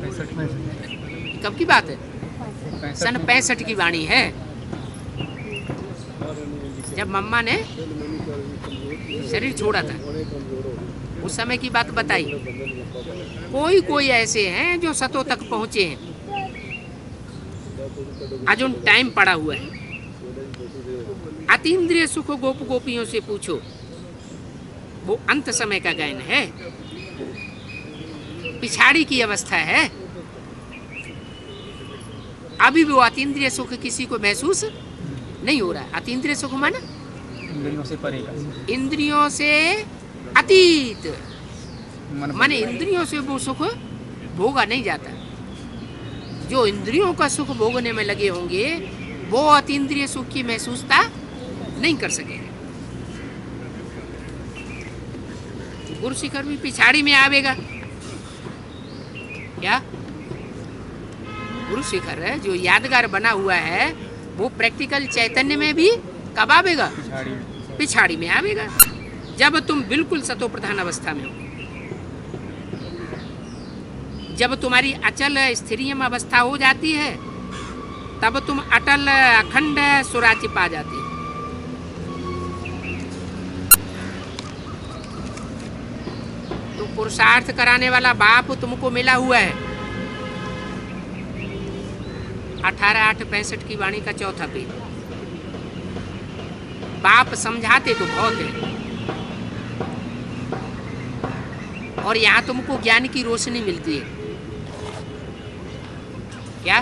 65
कब की बात है? सन 65 की वाणी है, जब मम्मा ने शरीर छोड़ा था, उस समय की बात बताई। कोई ऐसे हैं जो सतों तक पहुंचे हैं, आज उन टाइम पड़ा हुआ है। अतीन्द्रिय सुख गोप गोपियों से पूछो, वो अंत समय का गायन है, पिछाड़ी की अवस्था है। अभी भी वो अतीन्द्रिय सुख किसी को महसूस नहीं हो रहा है। अतीन्द्रिय सुख माना
इंद्रियों से परे का,
इंद्रियों से अतीत, माने इंद्रियों से वो सुख भोगा नहीं जाता। जो इंद्रियों का सुख भोगने में लगे होंगे वो अतीन्द्रिय सुख की महसूसता नहीं कर सकेंगे। गुरु शिखर भी पिछाड़ी में आवेगा। क्या? गुरु शिखर है जो यादगार बना हुआ है, वो प्रैक्टिकल चैतन्य में भी कब आवेगा? पिछाड़ी में आवेगा, जब तुम बिल्कुल सतो प्रधान अवस्था में हो, जब तुम्हारी अचल स्थिरियम अवस्था हो जाती है, तब तुम अटल अखंड सुराच्य पा जाती है। तो पुरुषार्थ कराने वाला बाप तुमको मिला हुआ है। 18/8/65 की वाणी का चौथा पेज। बाप समझाते तो बहुत है, और यहाँ तुमको ज्ञान की रोशनी मिलती है। क्या?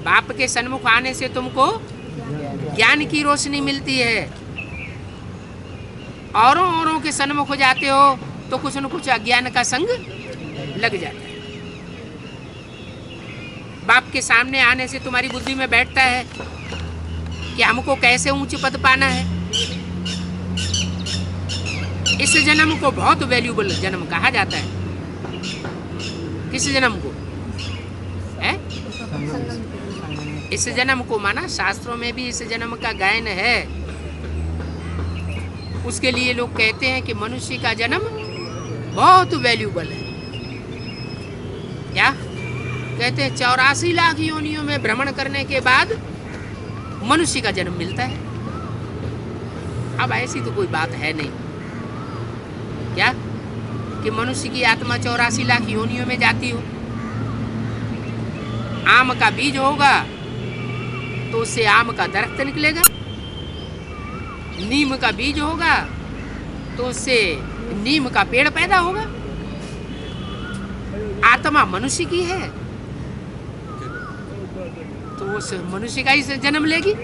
बाप के सन्मुख आने से तुमको ज्ञान की रोशनी मिलती है। औरों के सन्मुख हो जाते हो तो कुछ न कुछ अज्ञान का संग लग जाता है। बाप के सामने आने से तुम्हारी बुद्धि में बैठता है कि हमको कैसे ऊंच पद पाना है। इस जन्म को बहुत वैल्यूबल जन्म कहा जाता है। किस जन्म को है? इस जन्म को माना शास्त्रों में भी इस जन्म का गायन है। उसके लिए लोग कहते हैं कि मनुष्य का जन्म बहुत वैल्यूबल है। क्या कहते हैं? 84 लाख योनियों में भ्रमण करने के बाद मनुष्य का जन्म मिलता है। अब ऐसी तो कोई बात है नहीं। क्या कि मनुष्य की आत्मा 84 लाख योनियों में जाती हो। आम का बीज होगा तो उससे आम का दरख्त निकलेगा, नीम का बीज होगा तो उससे नीम का पेड़ पैदा होगा। आत्मा मनुष्य की है तो उस मनुष्य का ही जन्म लेगी।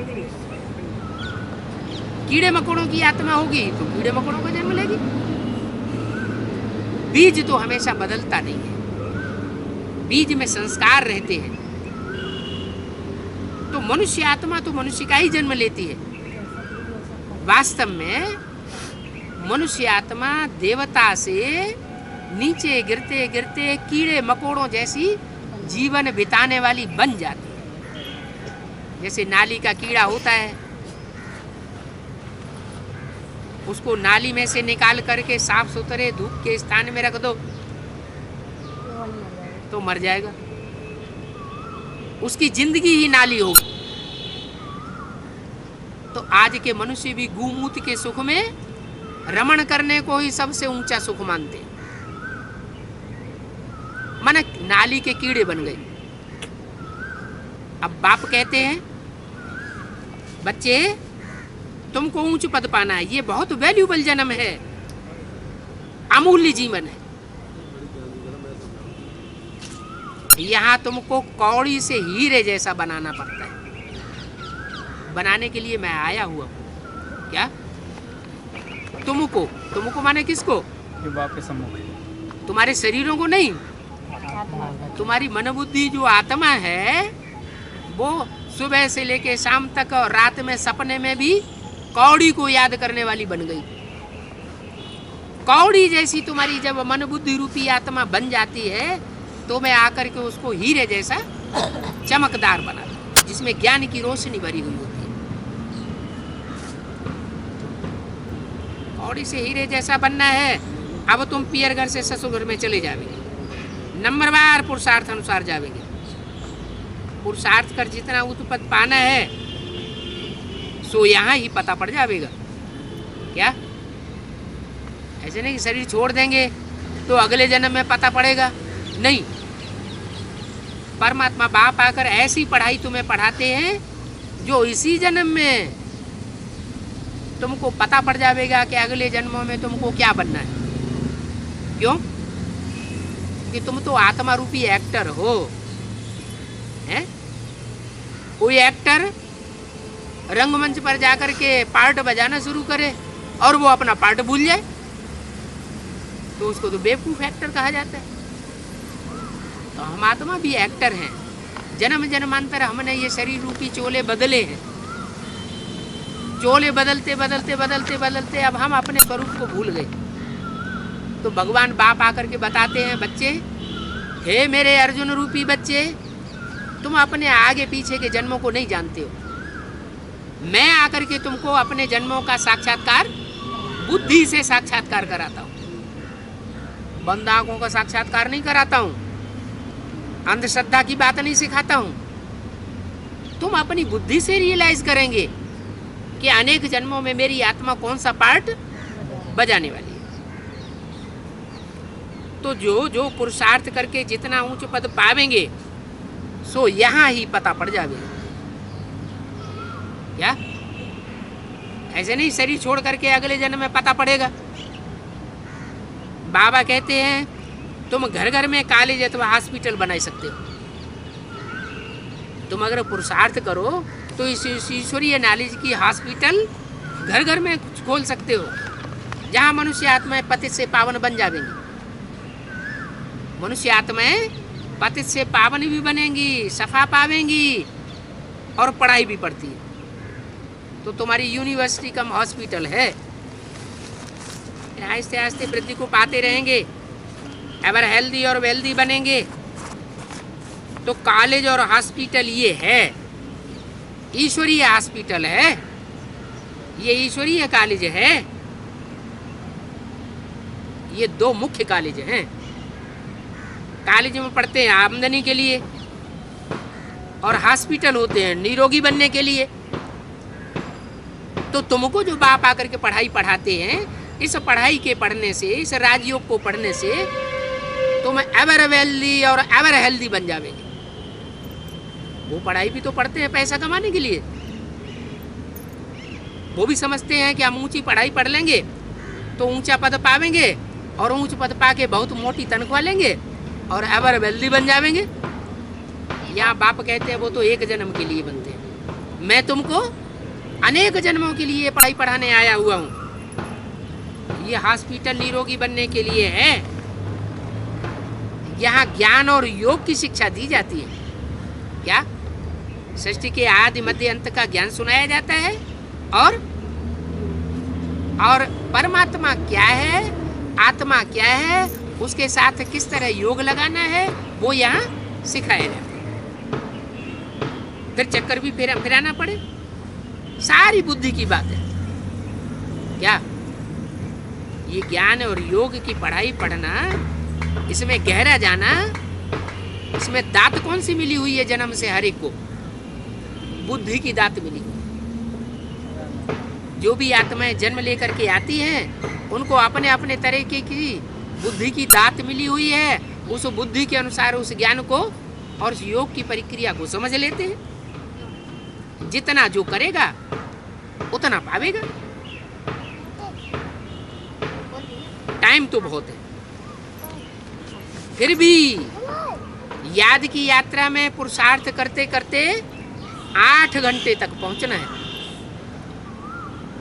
कीड़े मकोड़ों की आत्मा होगी तो कीड़े मकोड़ों का जन्म लेगी। बीज तो हमेशा बदलता नहीं है, बीज में संस्कार रहते हैं। तो मनुष्य आत्मा तो मनुष्य का ही जन्म लेती है। वास्तव में मनुष्य आत्मा देवता से नीचे गिरते गिरते कीड़े मकोड़ों जैसी जीवन बिताने वाली बन जाती है। जैसे नाली का कीड़ा होता है, उसको नाली में से निकाल करके साफ सुथरे धूप के स्थान में रख दो तो मर जाएगा, उसकी जिंदगी ही नाली होगी। तो आज के मनुष्य भी गूमूत्र के सुख में रमण करने को ही सबसे ऊंचा सुख मानते हैं। माने नाली के कीड़े बन गए। अब बाप कहते हैं बच्चे तुमको ऊंच पद पाना है, ये बहुत वैल्यूबल जन्म है, अमूल्य जीवन है। यहाँ तुमको कौड़ी से हीरे जैसा बनाना पड़ता है। बनाने के लिए मैं आया हुआ हूँ। क्या? तुमको माने किसको?
जो बाप के सम्मुख।
तुम्हारे शरीरों को नहीं, तुम्हारी मन बुद्धि जो आत्मा है वो सुबह से लेके शाम तक और रात में सपने में भी कौड़ी को याद करने वाली बन गई। कौड़ी जैसी तुम्हारी जब मन बुद्धि रूपी आत्मा बन जाती है तो मैं आकर के उसको हीरे जैसा चमकदार बना दूं, जिसमें ज्ञान की रोशनी भरी हुई होती है। कौड़ी से हीरे जैसा बनना है। अब तुम पियर घर से ससुर घर में चले जाओगे, नंबरवार पुरुषार्थ अनुसार जाओगे। पुरुषार्थ कर जितना उच्च पद पाना है सो यहाँ ही पता पड़ जाएगा। क्या? ऐसे नहीं कि शरीर छोड़ देंगे तो अगले जन्म में पता पड़ेगा, नहीं। परमात्मा बाप आकर ऐसी पढ़ाई तुम्हें पढ़ाते हैं जो इसी जन्म में तुमको पता पड़ जाएगा कि अगले जन्मों में तुमको क्या बनना है। क्यों? कि तुम तो आत्मा रूपी एक्टर हो। हैं? कोई एक्टर रंगमंच पर जाकर के पार्ट बजाना शुरू करे और वो अपना पार्ट भूल जाए तो उसको तो बेवकूफ एक्टर कहा जाता है। तो हम आत्मा भी एक्टर हैं। जन्म जन्मांतर हमने ये शरीर रूपी चोले बदले हैं। चोले बदलते बदलते बदलते बदलते अब हम अपने स्वरूप को भूल गए। तो भगवान बाप आकर के बताते हैं बच्चे, हे मेरे अर्जुन रूपी बच्चे, तुम अपने आगे पीछे के जन्मों को नहीं जानते हो। मैं आकर के तुमको अपने जन्मों का साक्षात्कार बुद्धि से साक्षात्कार कराता हूँ। बंद आंखों का साक्षात्कार नहीं कराता हूँ, अंधश्रद्धा की बात नहीं सिखाता हूँ। तुम अपनी बुद्धि से रियलाइज करेंगे कि अनेक जन्मों में मेरी आत्मा कौन सा पार्ट बजाने वाली है। तो जो जो पुरुषार्थ करके जितना ऊंच पद पावेंगे सो यहाँ ही पता पड़ जाएगा। क्या? ऐसे नहीं शरीर छोड़ करके अगले जन्म में पता पड़ेगा। बाबा कहते हैं तुम घर घर में कॉलेज अथवा हॉस्पिटल बना सकते हो। तुम अगर पुरुषार्थ करो तो इस ईश्वरीय नॉलेज की हॉस्पिटल घर घर में खोल सकते हो, जहाँ मनुष्य आत्माएं पतित से पावन बन जाएंगी। मनुष्य आत्माएं पतित से पावन भी बनेंगी, सफा पावेंगी और पढ़ाई भी पढ़ती है। तो तुम्हारी यूनिवर्सिटी कम हॉस्पिटल है। आहिस्ते आहिस्ते वृद्धि को पाते रहेंगे, एवर हेल्दी और वेल्दी बनेंगे। तो कॉलेज और हॉस्पिटल ये है, ईश्वरीय हॉस्पिटल है, ये ईश्वरीय कॉलेज है। ये दो मुख्य कॉलेज हैं। कॉलेज में पढ़ते हैं आमदनी के लिए और हॉस्पिटल होते हैं निरोगी बनने के लिए। तो तुमको जो बाप आकर के पढ़ाई पढ़ाते हैं, इस पढ़ाई के पढ़ने से, इस राजयोग को पढ़ने से तुम एवर वेल्दी और एवर हेल्दी बन जाओगे। वो पढ़ाई भी तो पढ़ते हैं पैसा कमाने के लिए। वो भी समझते हैं कि हम ऊंची पढ़ाई पढ़ लेंगे तो ऊंचा पद पावेंगे और ऊंच पद पाके बहुत मोटी तनख्वाह लेंगे और एवर वेल्दी बन जाएंगे। यहाँ बाप कहते हैं वो तो एक जन्म के लिए बनते हैं। मैं तुमको अनेक जन्मों के लिए पढ़ाई पढ़ाने आया हुआ हूँ। ये हॉस्पिटल निरोगी बनने के लिए है। यहाँ ज्ञान और योग की शिक्षा दी जाती है। क्या? सृष्टि के आदि मध्य अंत का ज्ञान सुनाया जाता है और परमात्मा क्या है, आत्मा क्या है, उसके साथ किस तरह योग लगाना है वो यहाँ सिखाया जाता है। फिर चक्कर भी फिराना पड़े, सारी बुद्धि की बात है। क्या? ये ज्ञान और योग की पढ़ाई पढ़ना, इसमें गहरा जाना, इसमें दात कौन सी मिली हुई है जन्म से हर एक को? बुद्धि की दात मिली। जो भी आत्माएं जन्म लेकर के आती हैं उनको अपने अपने तरीके की बुद्धि की दात मिली हुई है। उस बुद्धि के अनुसार उस ज्ञान को और उस योग की प्रक्रिया को समझ लेते हैं। जितना जो करेगा उतना पावेगा। टाइम तो बहुत है, फिर भी याद की यात्रा में पुरुषार्थ करते करते 8 घंटे तक पहुंचना है।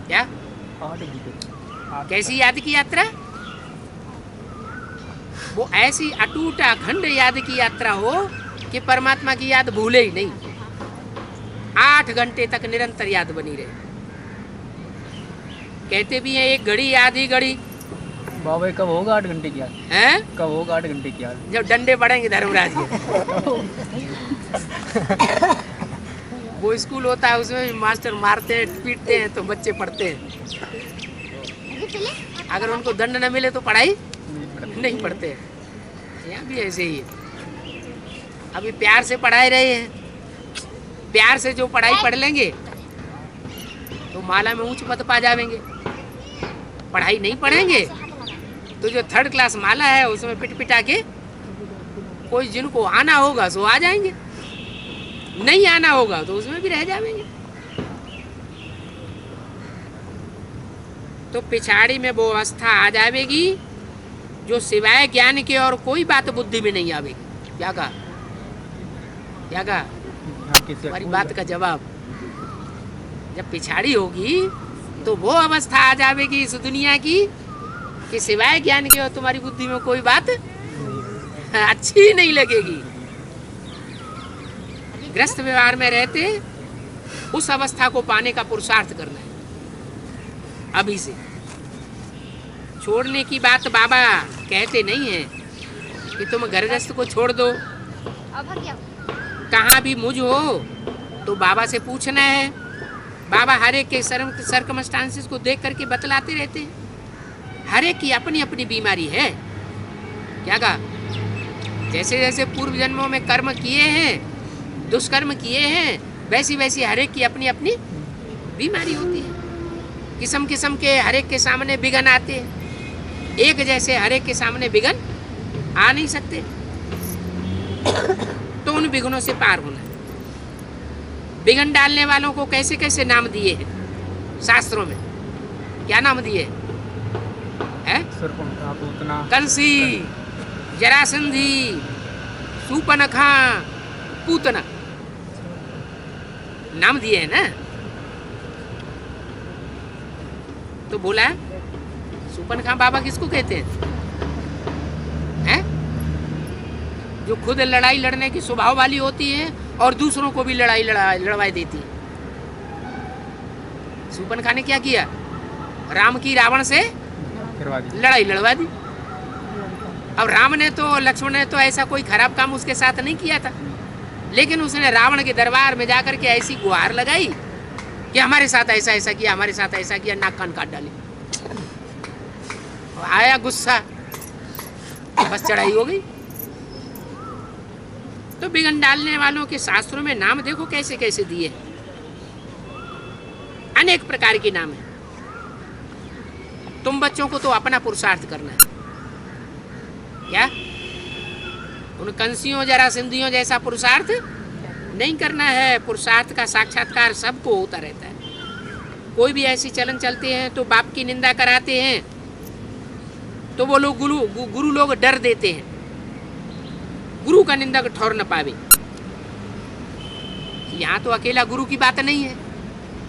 क्या
8 घंटे।
कैसी याद की यात्रा? वो ऐसी अटूट अखंड याद की यात्रा हो कि परमात्मा की याद भूले ही नहीं। 8 घंटे तक निरंतर याद बनी रहे। कहते भी हैं एक घड़ी आधी घड़ी
बाबा कब होगा 8 घंटे की याद?
है,
कब होगा 8 घंटे की याद?
जब डंडे पड़ेंगे धर्मराज के। वो स्कूल होता है उसमें मास्टर मारते हैं पीटते हैं तो बच्चे पढ़ते हैं। अगर उनको दंड न मिले तो पढ़ाई नहीं पढ़ते हैं। यहाँ भी ऐसे ही है। अभी प्यार से पढ़ाई रहे हैं। प्यार से जो पढ़ाई पढ़ लेंगे तो माला में ऊंच पद पा जाएंगे। पढ़ाई नहीं पढ़ेंगे तो जो 3rd क्लास माला है उसमें पिट पिटा के कोई जिनको आना होगा सो आ जाएंगे, नहीं आना होगा तो उसमें भी रह जाएंगे। तो पिछाड़ी में वो अवस्था आ जाएगी जो सिवाय ज्ञान के और कोई बात बुद्धि में नहीं आवेगी। क्या कहा? क्या कहा? हमारी बात का जवाब। जब पिछाड़ी होगी तो वो अवस्था आ जाएगी इस दुनिया की कि सिवाय ज्ञान के और तुम्हारी बुद्धि में कोई बात अच्छी नहीं लगेगी। ग्रस्त व्यवहार में रहते उस अवस्था को पाने का पुरुषार्थ करना है। अभी से छोड़ने की बात बाबा कहते नहीं है कि तुम घर गृहस्थ को छोड़ दो। कहाँ भी मुझ हो तो बाबा से पूछना है। बाबा हर एक के सर्कमस्टांसेस को देख करके बतलाते रहते हैं। हर एक की अपनी अपनी बीमारी है। क्या कहा? जैसे जैसे पूर्व जन्मों में कर्म किए हैं, दुष्कर्म किए हैं, वैसी वैसी हर एक की अपनी अपनी बीमारी होती है। किस्म किस्म के हर एक के सामने विघ्न आते हैं। एक जैसे हर एक के सामने विघ्न आ नहीं सकते। तो उन विघ्नों से पार होना है। विघ्न डालने वालों को कैसे कैसे नाम दिए हैं शास्त्रों में? क्या नाम दिए हैं? कंसी, जरासंधी, सूपनखा, पूतना नाम दिए हैं ना। तो बोला सूपनखा बाबा किसको कहते हैं? जो खुद लड़ाई लड़ने की स्वभाव वाली होती है और दूसरों को भी लड़वाई देती है। सूपनखा ने क्या किया? राम की रावण से लड़ाई लड़वा दी। अब राम ने तो लक्ष्मण ने तो ऐसा कोई खराब काम उसके साथ नहीं किया था, लेकिन उसने रावण के दरबार में जाकर के ऐसी गुहार लगाई कि हमारे साथ ऐसा ऐसा किया, हमारे साथ ऐसा किया, नाक कान काट डाले। आया गुस्सा, बस चढ़ाई हो गई। तो विघ्न डालने वालों के शास्त्रों में नाम देखो कैसे कैसे दिए। अनेक प्रकार के नाम है। तुम बच्चों को तो अपना पुरुषार्थ करना है। क्या उन कंसियों जरा सिंधियों जैसा पुरुषार्थ नहीं करना है। पुरुषार्थ का साक्षात्कार सबको होता रहता है। कोई भी ऐसी चलन चलते हैं तो बाप की निंदा कराते हैं तो वो लोग गुरु लोग डर देते हैं। गुरु का निंदा ठौर न पावे। यहाँ तो अकेला गुरु की बात नहीं है।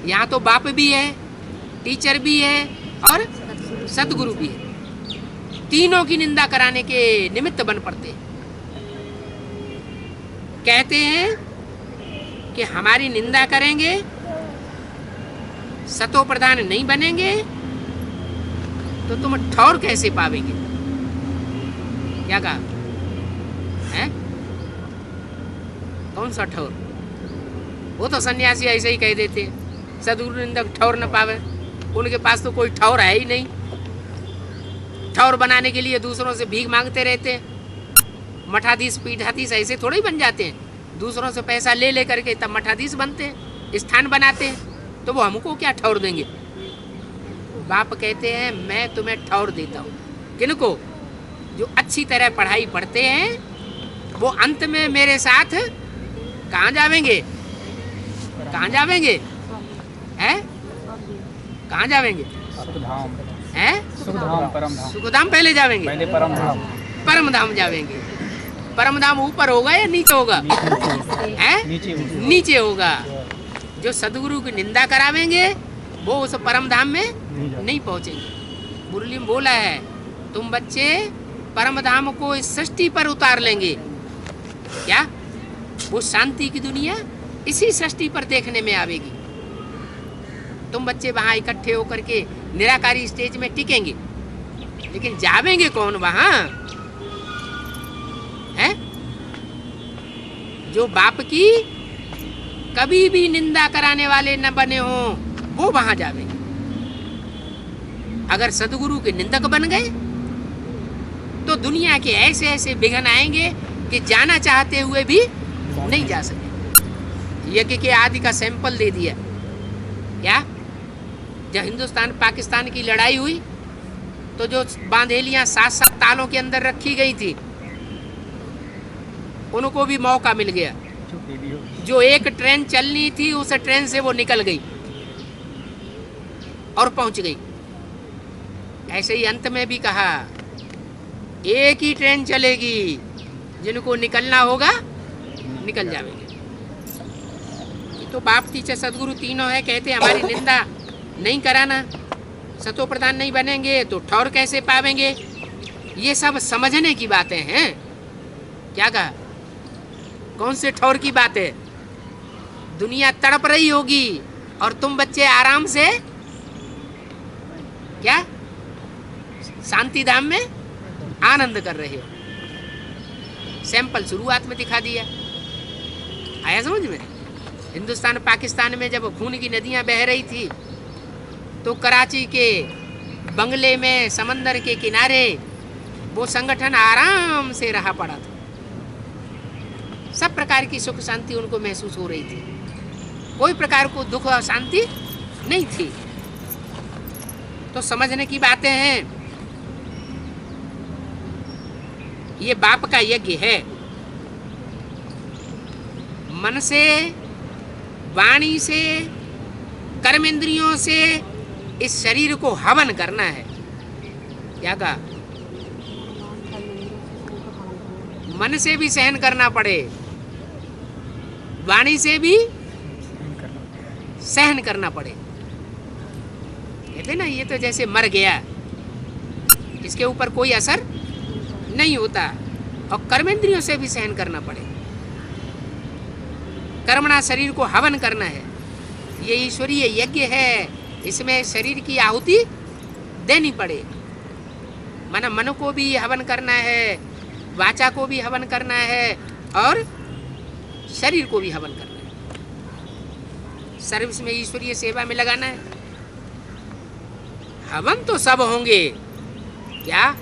यहाँ तो बाप भी है, टीचर भी है और सदगुरु भी है। तीनों की निंदा कराने के निमित्त बन पड़ते हैं। कहते हैं कि हमारी निंदा करेंगे, सतो प्रधान नहीं बनेंगे तो तुम ठौर कैसे पावेंगे? क्या कहा है? कौन सा ठौर? वो तो सन्यासी ऐसे ही कह देते हैं, सदगुरु निंदक ठौर न पावे। उनके पास तो कोई ठौर है ही नहीं। ठौर बनाने के लिए दूसरों से भीख मांगते रहते हैं। मठाधीश पीठाधीश ऐसे थोड़े ही बन जाते हैं। दूसरों से पैसा ले करके तब मठाधीश बनते हैं, स्थान बनाते हैं। तो वो हमको क्या ठौर देंगे? बाप कहते हैं मैं तुम्हें ठौर देता हूँ। किनको? जो अच्छी तरह पढ़ाई पढ़ते हैं वो अंत में मेरे साथ कहाँ जावेंगे? कहाँ जावेंगे? हैं? कहाँ जावेंगे?
सुखधाम।
हैं?
सुखधाम, परम धाम।
सुखधाम पहले जावेंगे?
पहले परम धाम।
परम धाम जावेंगे। परम धाम ऊपर होगा या नीचे होगा? हैं?
नीचे होगा।
नीचे होगा। जो सदगुरु की निंदा करावेंगे वो उस परम धाम में नहीं पहुंचेंगे। मुरली में बोला है तुम बच्चे परम धाम को इस सृष्टि पर उतार लेंगे। क्या? वो शांति की दुनिया इसी सृष्टि पर देखने में आवेगी। तुम बच्चे वहां इकट्ठे होकर के निराकारी स्टेज में टिकेंगे, लेकिन जावेंगे कौन वहां? है? जो बाप की कभी भी निंदा कराने वाले न बने हो वो वहां जावेंगे। अगर सदगुरु के निंदक बन गए तो दुनिया के ऐसे ऐसे विघ्न आएंगे कि जाना चाहते हुए भी नहीं जा सके। यज्ञ के आदि का सैंपल दे दिया। क्या? जब हिंदुस्तान पाकिस्तान की लड़ाई हुई तो जो बांधेलियां 7-7 तालों के अंदर रखी गई थी उनको भी मौका मिल गया। जो एक ट्रेन चलनी थी उस ट्रेन से वो निकल गई और पहुंच गई। ऐसे ही अंत में भी कहा एक ही ट्रेन चलेगी, जिनको निकलना होगा निकल जाएंगे। ये तो बाप टीचर सदगुरु तीनों है। कहते हमारी निंदा नहीं कराना, सतो प्रधान नहीं बनेंगे तो ठौर कैसे पावेंगे? ये सब समझने की बातें हैं। क्या कहा? कौन से ठौर की बात है? दुनिया तड़प रही होगी और तुम बच्चे आराम से क्या शांति धाम में आनंद कर रहे हो। सैंपल शुरुआत में दिखा दिया। आया समझ में? हिंदुस्तान पाकिस्तान में जब खून की नदियां बह रही थी तो कराची के बंगले में समंदर के किनारे वो संगठन आराम से रहा पड़ा था। सब प्रकार की सुख शांति उनको महसूस हो रही थी। कोई प्रकार को दुख और शांति नहीं थी। तो समझने की बातें हैं। ये बाप का यज्ञ है। मन से, वाणी से, कर्मेंद्रियों से इस शरीर को हवन करना है। क्या कहा? मन से भी सहन करना पड़े, वाणी से भी सहन करना पड़े। कहते ना ये तो जैसे मर गया, इसके ऊपर कोई असर नहीं होता। और कर्मेंद्रियों से भी सहन करना पड़े। कर्मणा शरीर को हवन करना है। ये ईश्वरीय यज्ञ है। इसमें शरीर की आहुति देनी पड़े। मन को भी हवन करना है, वाचा को भी हवन करना है और शरीर को भी हवन करना है। सर्विस में, ईश्वरीय सेवा में लगाना है। हवन तो सब होंगे। क्या?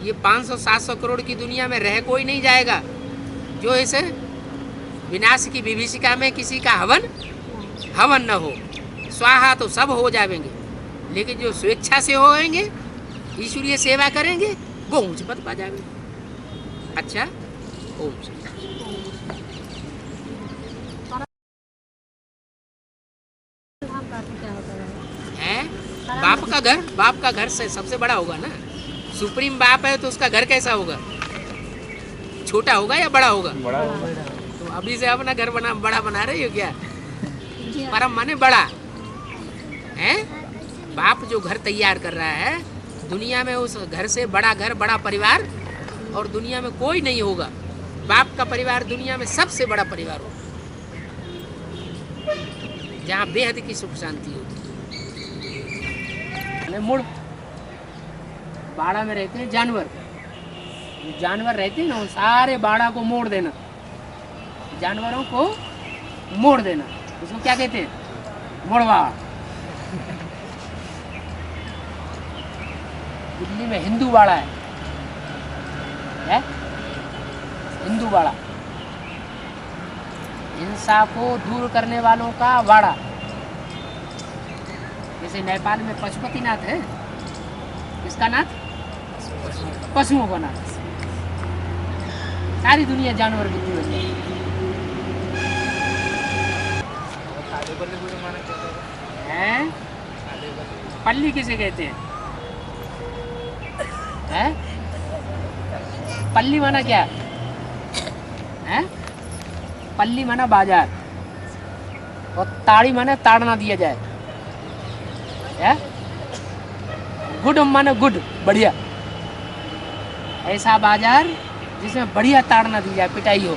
ये 500-700 करोड़ की दुनिया में रह कोई नहीं जाएगा जो इस विनाश की विभीषिका में किसी का हवन न हो। स्वाहा तो सब हो जाएंगे, लेकिन जो स्वेच्छा से होएंगे, ईश्वरीय सेवा करेंगे, वो ऊंच पद पा जाएंगे। अच्छा, ओम है। बाप का घर से सबसे बड़ा होगा ना। सुप्रीम बाप है तो उसका घर कैसा होगा? छोटा होगा या बड़ा होगा?
बड़ा होगा।
तो अभी से अपना घर बड़ा बना रही हो क्या? परम माने बड़ा है। बाप जो घर तैयार कर रहा है, दुनिया में उस घर से बड़ा घर, बड़ा परिवार और दुनिया में कोई नहीं होगा। बाप का परिवार दुनिया में सबसे बड़ा परिवार होगा, जहाँ बेहद की सुख शांति होगी। मुड़ बाड़ा में रहते हैं जानवर। जो जानवर रहते हैं ना, वो सारे बाड़ा को मोड़ देना, जानवरों को मोड़ देना, उसको क्या कहते हैं? मोड़वा। दिल्ली में हिंदू बाड़ा है? हिंदू बाड़ा, हिंसा को दूर करने वालों का बाड़ा। जैसे नेपाल में पशुपतिनाथ है, किसका नाथ? पशुओं का नाथ। सारी दुनिया जानवर बुद्धि बन जाएगी। हैं? पल्ली किसे कहते हैं? हैं? पल्ली माना क्या है? पल्ली माना बाजार और ताड़ी माने ताड़ना दिया जाए है? गुड माने गुड बढ़िया, ऐसा बाजार जिसमें बढ़िया ताड़ना दी जाए, पिटाई हो।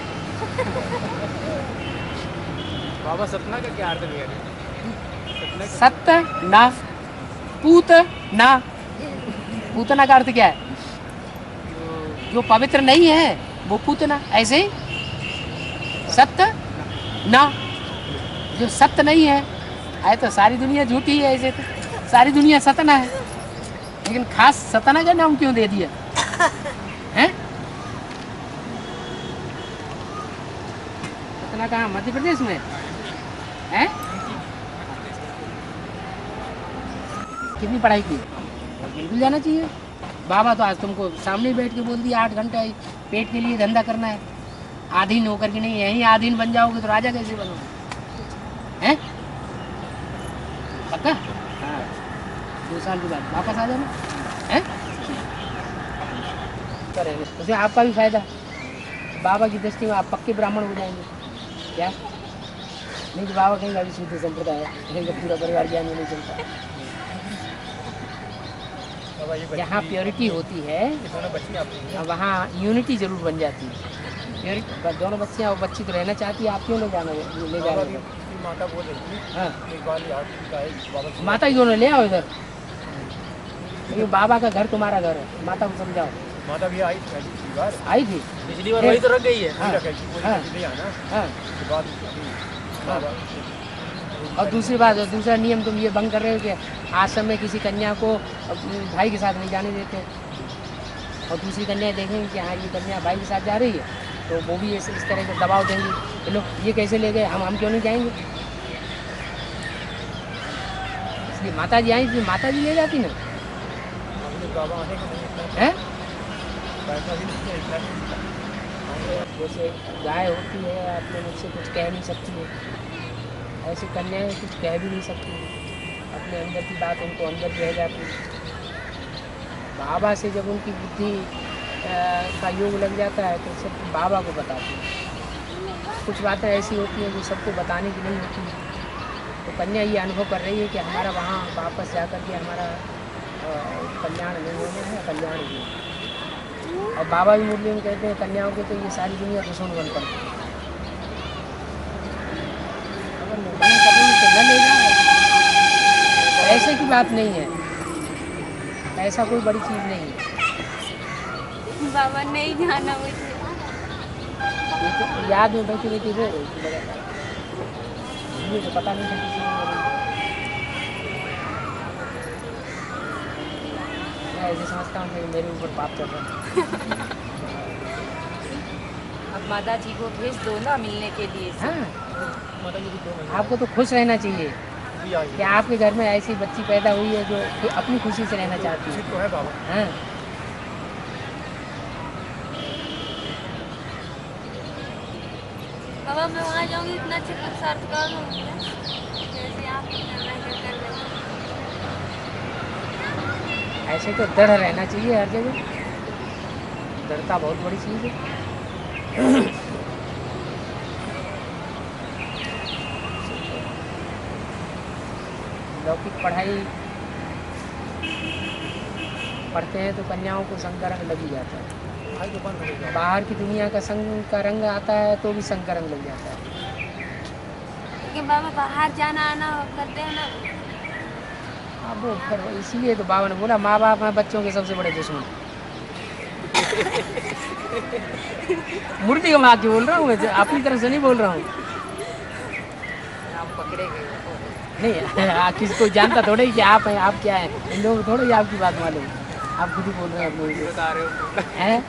बाबा सपना का क्या अर्थ है?
सत्य ना पूत ना, पूतना का अर्थ क्या है? जो पवित्र नहीं है वो पूतना। ऐसे ही सत्य ना, जो सत्य नहीं है, आए तो सारी दुनिया झूठी है, ऐसे तो सारी दुनिया सतना है, लेकिन खास सतना का नाम क्यों दे दिया है? सतना कहाँ? मध्य प्रदेश में है? कितनी पढ़ाई की? बिल्कुल जाना चाहिए। बाबा तो आज तुमको सामने बैठ के बोल दिया 8 घंटा पेट के लिए धंधा करना है, आधीन होकर के नहीं। यहीं आधीन बन जाओगे तो राजा कैसे बनोगे? हैं? पक्का? हाँ, 2 साल के बाद वापस आ जाना है। उसमें आपका भी फायदा, बाबा की दृष्टि में आप पक्के ब्राह्मण हो जाएंगे। क्या नहीं कि बाबा कहेंगे अभी शुद्ध संप्रदाय है, कहेंगे पूरा परिवार ज्ञान में नहीं चलता। जहाँ प्योरिटी होती है वहाँ यूनिटी जरूर बन जाती है। दोनों बच्चियाँ, वो बच्ची तो रहना चाहती है, आप क्यों ले जा रहे हो?
माता बोल रही थी
हाँ,
एक बार
माता ही दोनों ले आओ इधर, क्योंकि बाबा का घर तुम्हारा घर है, माता को समझाओ।
माता भी आई थी पिछली बार,
पिछली बार
वही तो रख गई है।
हाँ, हाँ। और दूसरी बात, दूसरा नियम तुम ये भंग कर रहे हो कि आश्रम में किसी कन्या को भाई के साथ नहीं जाने देते, और दूसरी कन्या देखेंगे कि हाँ ये कन्या भाई के साथ जा रही है, तो वो भी इस तरह के दबाव देंगे कि लो ये कैसे ले गए, हम क्यों नहीं जाएंगे। इसलिए माता जी आई थी, माता जी ले जाती ना है। जैसे गाय होती है, अपने मुझसे कुछ कह नहीं सकती है, ऐसी कन्याएं कुछ कह भी नहीं सकती, अपने अंदर की बात उनको अंदर रह जाती है। बाबा से जब उनकी बुद्धि का योग लग जाता है तो सब बाबा को बताती है। कुछ बातें ऐसी होती हैं जो सबको बताने की नहीं होती। तो कन्या ये अनुभव कर रही है कि हमारा वहाँ वापस जा कर के हमारा कल्याण नहीं होना है, कल्याण भी। और बाबा भी मुरली में कहते हैं कन्याओं के तो ये सारी दुनिया दुश्मन बन पड़ती है, अगर निर्माण करेंगे तो न ले जाए। ऐसे की बात नहीं है, ऐसा कोई बड़ी चीज़ नहीं है।
बाबा नहीं जाना मुझे,
तो याद में बैठी बैठी रो रही थी लगातार, मुझे तो पता नहीं था किसी को। मैं ऐसे समझता हूँ कि मेरे ऊपर पाप चल रहा है।
अब माता जी को भेज दो ना मिलने के लिए।
हाँ, आपको तो खुश रहना चाहिए कि आपके घर में ऐसी बच्ची पैदा हुई है जो अपनी खुशी से रहना चाहती है।
तो है बाबा।
हाँ,
बाबा मैं वहाँ जाऊँगी इतना अच्छा सार्थकार होंगे जैसे आप कर रहे हैं।
ऐसे तो दृढ़ रहना चाहिए हर जगह, दृढ़ता बहुत बड़ी चीज़ है। लौकिक पढ़ाई पढ़ते हैं तो कन्याओं को संग का रंग लग ही जाता है, बाहर की दुनिया का संग का रंग आता है तो भी संग का रंग लग जाता है।
लेकिन बाबा बाहर जाना आना करते हैं ना।
अब वो फिर इसीलिए तो बाबा ने बोला माँ बाप हैं बच्चों के सबसे बड़े दुश्मन। मूर्ति को मैं आके बोल रहा हूँ, मैं अपनी तरफ से नहीं बोल रहा हूँ। नहीं किसी को जानता थोड़ा ही कि आप हैं, आप क्या हैं, इन लोगों को थोड़ा ही आपकी बात मालूम, आप खुद ही बोल रहे हैं अपने बता रहे हो हैं।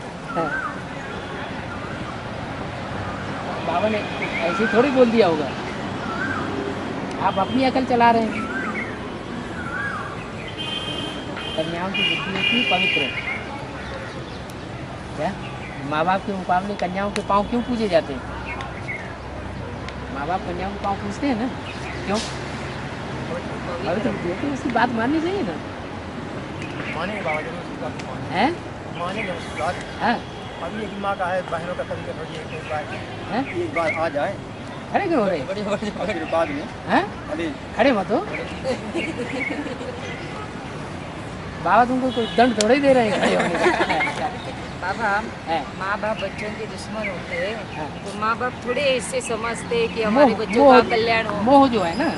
बाबा ने ऐसे थोड़ी बोल दिया होगा, आप अपनी अकल चला रहे हैं। कन्याओं की बुद्धि होती है पवित्र। क्या माँ बाप के मुकाबले कन्याओं के पाँव क्यों पूजे जाते हैं? माँ बाप कन्याओं के पाँव पूजते हैं ना, क्यों? पवित्र बुद्धि होती है, उसकी बात माननी चाहिए ना।
मानेंगे बाबा जरूर उसकी बात मानेंगे।
हैं?
मानेंगे उसकी बात।
हाँ
अभी एक माँ का है, बहनों का कभी कभी एक बार
हैं?
एक बार आ जाए
खड़े क्यों हो रहे?
और फिर बाद में
हैं?
अरे
खड़े मत हो। बाबा तुमको कोई दंड थोड़ा ही दे रहे हैं खड़े होने का।
बाबा
है।
माँ बाप बच्चों के दुश्मन होते हैं
हाँ।
तो माँ बाप थोड़े ऐसे समझते हैं कि हमारे बच्चों का कल्याण हो।
मोह जो है ना,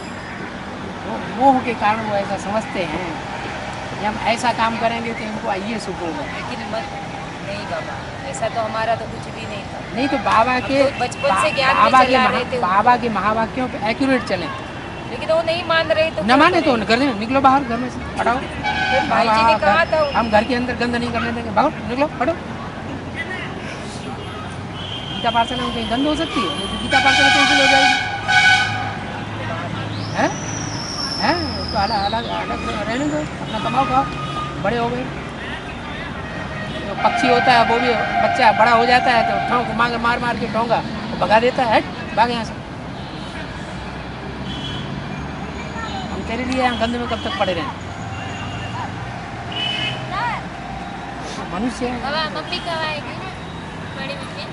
मोह के कारण वो ऐसा समझते हैं कि हम ऐसा काम करेंगे कि हमको ये सुख होगा।
लेकिन मत नहीं बाबा, ऐसा तो हमारा तो कुछ भी नहीं था।
नहीं तो बाबा के
हम तो बचपन से ज्ञान में
बाबा के
चला रहे थे उनको।
बाबा के महावाक्यों पे एक्यूरेट चलें।
लेकिन वो नहीं मान रहे तो
न
क्या
माने तो
करें?
कर दें, निकलो बाहर घर में से, हटाओ।
भाई जी ने कहा था
हम घर के अंदर गंद नहीं करने देंगे, भागो निकलो, हटो। गीता पाठशाला में कहीं गंद हो सकती है? नहीं तो गीता पाठशाला कैंसिल हो जाएगी। हैं? हैं? तो अलग अलग अलग रहने दो, अपना कमाओ खाओ, बड़े हो गए। जो पक्षी होता है वो भी बच्चा बड़ा हो जाता है तो ठोंक मार मार के ठोंगा तो भगा देता है, हट भाग यहाँ से। हम तेरे लिए यहाँ गंद में कब तक पड़े रहें? मनुष्य है।
बाबा मम्मी कब आएगी? बड़ी मम्मी?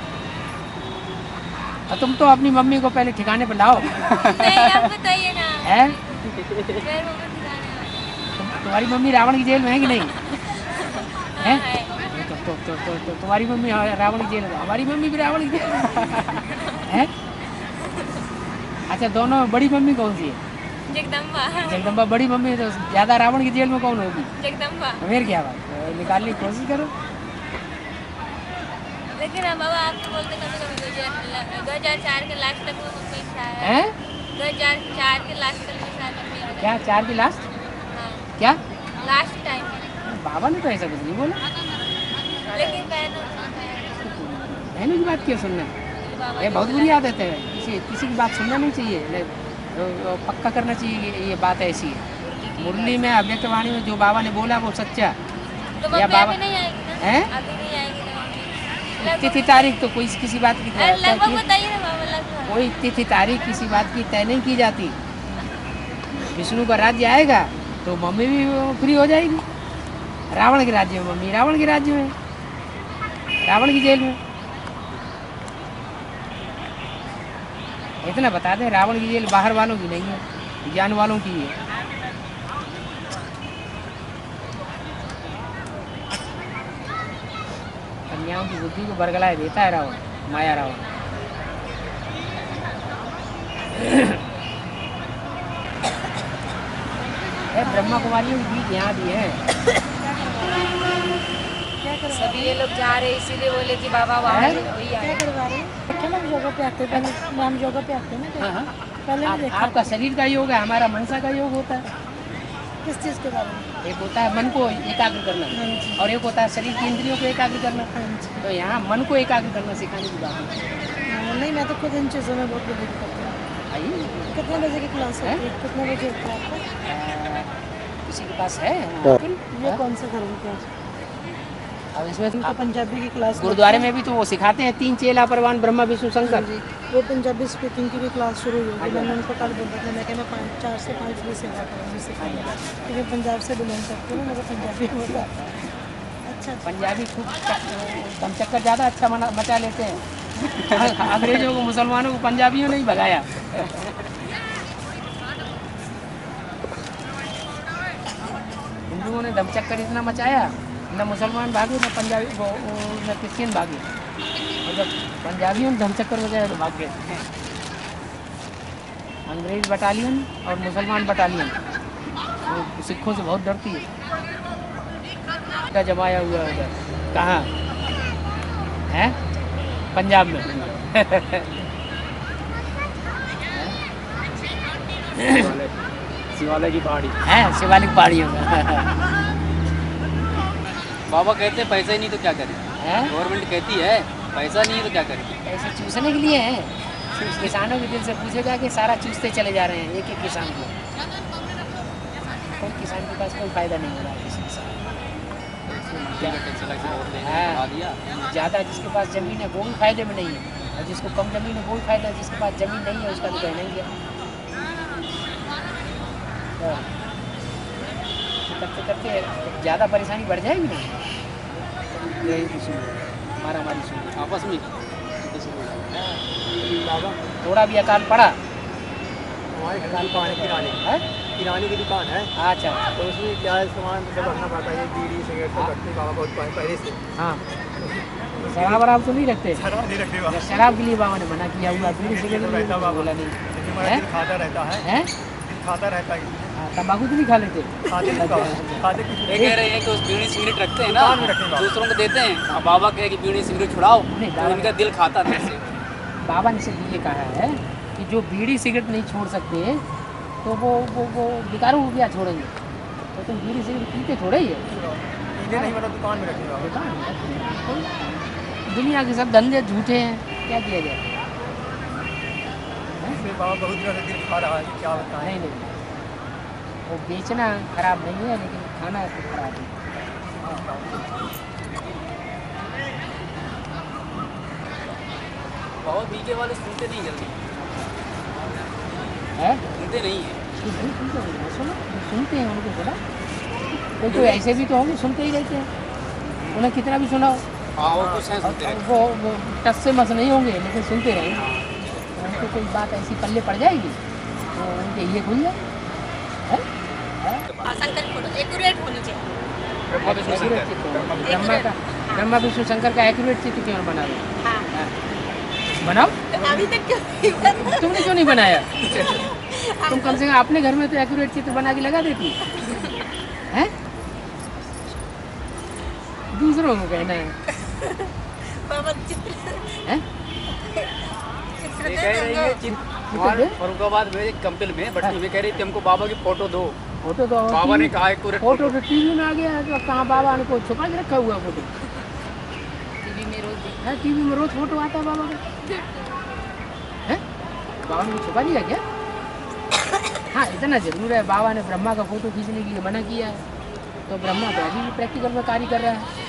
और तुम तो अपनी मम्मी को पहले ठिकाने पर लाओ।
नहीं आप बताइए ना।
है?
फिर मम्मी दिखाने वाली।
तुम्हारी मम्मी रावण की जेल में है कि नहीं? है?
हाँ, है।
तो तुम्हारी मम्मी रावण की जेल में, हमारी मम्मी भी रावण की जेल में है। अच्छा दोनों बड़ी मम्मी कौन सी है?
जगदम्बा।
जगदम्बा बड़ी मम्मी है तो ज़्यादा रावण की जेल में कौन होगी?
जगदम्बा।
फिर क्या बात, निकालने की कोशिश करो।
लेकिन हम बाबा आप तो बोलते कभी कभी 2004 के लास्ट तक वो मम्मी शायद।
हैं?
2004 के लास्ट तक में शायद मम्मी आ गई।
क्या 4 की लास्ट?
हाँ
क्या
लास्ट टाइम।
बाबा ने तो ऐसा कुछ नहीं बोला।
लेकिन बहनों
बहनों की बात क्यों सुनना?
बाबा
ये बहुत बुरी आदत है, किसी की बात सुनना नहीं चाहिए। पक्का करना चाहिए कि ये बात ऐसी है। मुरली में अव्यक्त वाणी में जो बाबा ने बोला वो सच्चा।
तो मम्मी
बाबा-
अभी नहीं आएगी ना?
हैं?
अभी नहीं आएगी ना मम्मी?
तिथि तारीख तो कोई किसी बात की
अरे लगभग
तय-
बताइए ना बाबा लगभग।
कोई तिथि तारीख किसी बात की तय नहीं की जाती। विष्णु का राज्य आएगा तो मम्मी भी फ्री हो जाएगी। रावण के राज्य में मम्मी रावण के राज्य में, रावण की जेल में। इतना बता दें, रावण की जेल बाहर वालों की नहीं है, ज्ञान वालों की है। कन्याओं की बुद्धि को बरगलाए देता है रावण, माया रावण। ब्रह्मा कुमारियों की गीत यहाँ भी है।
सभी ये लोग जा रहे हैं इसीलिए बोले कि बाबा वहाँ
हैं?
से वही आए।
हम योगा पे आते हैं, पहले हम योगा पे आते हैं ना,
हाँ, हाँ।
पहले नहीं देखा।
आपका शरीर का योग है, हमारा मनसा का योग होता है।
किस चीज़ के बारे में?
एक होता है मन को एकाग्र करना और एक होता है शरीर की इंद्रियों को एकाग्र करना। तो यहाँ मन को एकाग्र करना सिखाने की बात है।
नहीं, मैं तो खुद इन चीज़ों में बहुत बिलीव करती हूँ।
आइए,
कितने बजे की क्लास
हैं?
होती है? कितने बजे होती है आपका?
किसी के पास है?
ये कौन सा करूँ क्लास?
अब इसमें
उनको पंजाबी की क्लास
गुरुद्वारे में भी तो वो सिखाते हैं 3 चेला परवान ब्रह्मा विष्णु शंकर।
जी, वो पंजाबी स्पीकिंग की भी क्लास शुरू हुई थी। मैंने उनको कल बोला था, मैं 4 से 5 बजे सेवा करूँगी सिखाऊंगी, क्योंकि पंजाब से बिलोंग करती हूँ, मुझे पंजाबी होता है। अच्छा
पंजाबी खूब दम चक्कर ज़्यादा अच्छा मचा लेते हैं। अंग्रेजों को मुसलमानों को पंजाबियों ने ही भगाया। हिंदुओं ने दम चक्कर इतना मचाया, न मुसलमान भागे न पंजाबी न क्रिश्चियन भागे, और जब पंजाबियों ने धम चक्कर मचाया तो भाग गए। अंग्रेज बटालियन और मुसलमान बटालियन वो सिखों से बहुत डरती है। का जमाया हुआ होगा कहाँ है? पंजाब में।
शिवालय की पहाड़ी।
है शिवालिक पहाड़ियों में।
बाबा कहते हैं पैसा ही नहीं तो क्या करें।
हैं?
गवर्नमेंट कहती है पैसा नहीं है तो क्या करें।
ऐसे चूसने के लिए है। किसानों के दिल से पूछेगा कि सारा चूसते चले जा रहे हैं एक एक किसान को। कोई किसान के पास कोई फायदा नहीं हो रहा है किसी किसान।
कंपनी का टैक्स अलग से और ले
हाँ।
बढ़ा दिया।
ज़्यादा जिसके पास ज़मीन है वो भी फायदे में नहीं है, और जिसको कम ज़मीन है वो भी फायदा है, जिसके पास ज़मीन नहीं है उसका तो कहना ही है। तो करते करते ज़्यादा परेशानी बढ़ जाएगी ना, यही तो सुन मारा मारी सुन।
आपस में तो शुरू हो जाएगा।
बाबा
थोड़ा भी अकाल पड़ा
हमारे घर की दुकान है किराने की,
है।
किराने की दुकान है।
अच्छा
तो उसमें क्या है, सामान सब रखना पड़ता है, ये बीड़ी सिगरेट सब रखते हैं बाबा बहुत पहले से।
हाँ, शराब वराब तो नहीं रखते?
शराब नहीं रखते बाबा,
या शराब के लिए बाबा ने मना किया हुआ, बीड़ी सिगरेट के लिए
रहता बाबा।
बोला नहीं
लेकिन हमारा
है?
दिल खाता रहता है,
हैं?
दिल खाता रहता है।
हाँ, तम्बाकू तो नहीं खा लेते?
खाते नहीं बाबा, खाते कुछ
ये कह रहे हैं कि उस बीड़ी सिगरेट रखते हैं ना,
दुकान में रखते हैं बाबा।
दूसरों को देते हैं। अब बाबा कहे कि बीड़ी सिगरेट छुड़ाओ,
नहीं,
तो
बाबा-
इनका दिल खाता था ऐसे।
बाबा ने सिर्फ ये कहा है कि जो बीड़ी सिगरेट नहीं छोड़ सकते तो वो बेकारों को क्या छोड़ेंगे, तो तुम बीड़ी सिगरेट पीते थोड़े ही है।
पीते नहीं, मतलब दुकान में रखते हैं बाबा।
बेकार है। दुनिया के सब धंधे झूठे हैं, क्या किया जाए?
फिर बाबा बहुत दिनों से दिल खा रहा है, क्या बताएं।
नहीं नहीं, वो बेचना खराब नहीं है, लेकिन खाना तो खराब है।
बहुत बीके वाले सुनते नहीं जल्दी,
है
सुनते नहीं है।
सुनते हैं उनको बोला, कोई कोई ऐसे भी तो होंगे सुनते ही रहते हैं, उन्हें कितना भी सुनाओ
हाँ वो कुछ है सुनते हैं।
वो टस से मस नहीं होंगे, लेकिन सुनते रहेंगे। उनको कोई बात ऐसी पल्ले पड़ जाएगी तो उनके ये खुल जाए है?
शंकर की फोटो एक्यूरेट होनी चाहिए।
Accurate चित्र हो। ब्रह्मा का, ब्रह्मा विष्णु शंकर का एक्यूरेट चित्र क्यों बना दो?
हाँ,
बनाओ।
तो अभी तक क्यों नहीं बना?
तुमने क्यों नहीं बनाया? तुम कम से कम अपने घर में तो एक्यूरेट चित्र बना के लगा देती है। दूसरों को कहना है
बाबा चित्र
हैं?
चित्र
ये
दे
कह रही है
दो।
वहाँ फरुखाबाद में एक कंपनी में भट्टी में कह रही थी हमको बाबा की फोटो दो।
फोटो तो
बाबा ने कहा एक
फोटो तो टीवी में आ गया है, तो कहाँ बाबा ने को छुपा के रखा हुआ है फोटो?
टीवी में रोज देखते
है टीवी में रोज फोटो आता है बाबा का। है बाबा ने कुछ छुपा लिया क्या? हाँ, इतना जरूर है, बाबा ने ब्रह्मा का फोटो खींचने के लिए मना किया है, तो ब्रह्मा तो अभी भी प्रैक्टिकल में कार्य कर रहा है।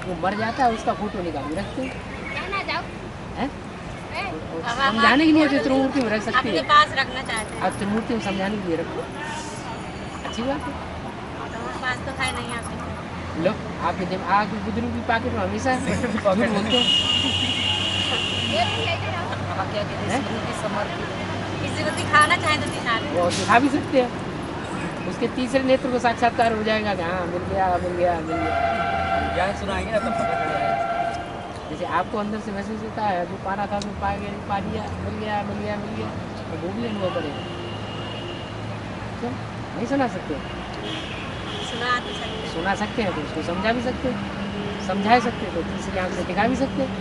वो मर जाता है, उसका फोटो निकाल के रखते हैं।
कहना जाओ।
हैं?
ए,
और
अब आप
समझाने के लिए तो त्रिमूर्ति में रख सकती
अपने
है।
पास रखना चाहते हैं।
आप त्रिमूर्ति में समझाने के लिए रखो, अच्छी बात है।
हमारे पास तो है नहीं आपके।
लो, आपके दिमाग की बुजुर्ग की पॉकेट में हमेशा झूठ बोलते हो।
ये भी लेके जाओ। आप क्या कहते
हैं?
हैं? समर्पित किसी को दिखाना चाहे तो दिखा दे।
वो दिखा भी सकते हैं, उसके तीसरे नेत्र को साक्षात्कार हो जाएगा कि हाँ मिल गया मिल गया मिल गया।
ज्ञान सुनाएंगे ना तब पता चल जाएगा।
जैसे आपको अंदर से महसूस होता है जो पाना था वो पा लिया, मिल गया मिल गया मिल गया, तो वो भी अनुभव करेगा। क्यों नहीं सुना सकते?
सुना तो सकते।
सुना सकते हैं तो उसको समझा भी सकते हैं, समझा सकते हैं तो तीसरी आंख से दिखा भी सकते हैं।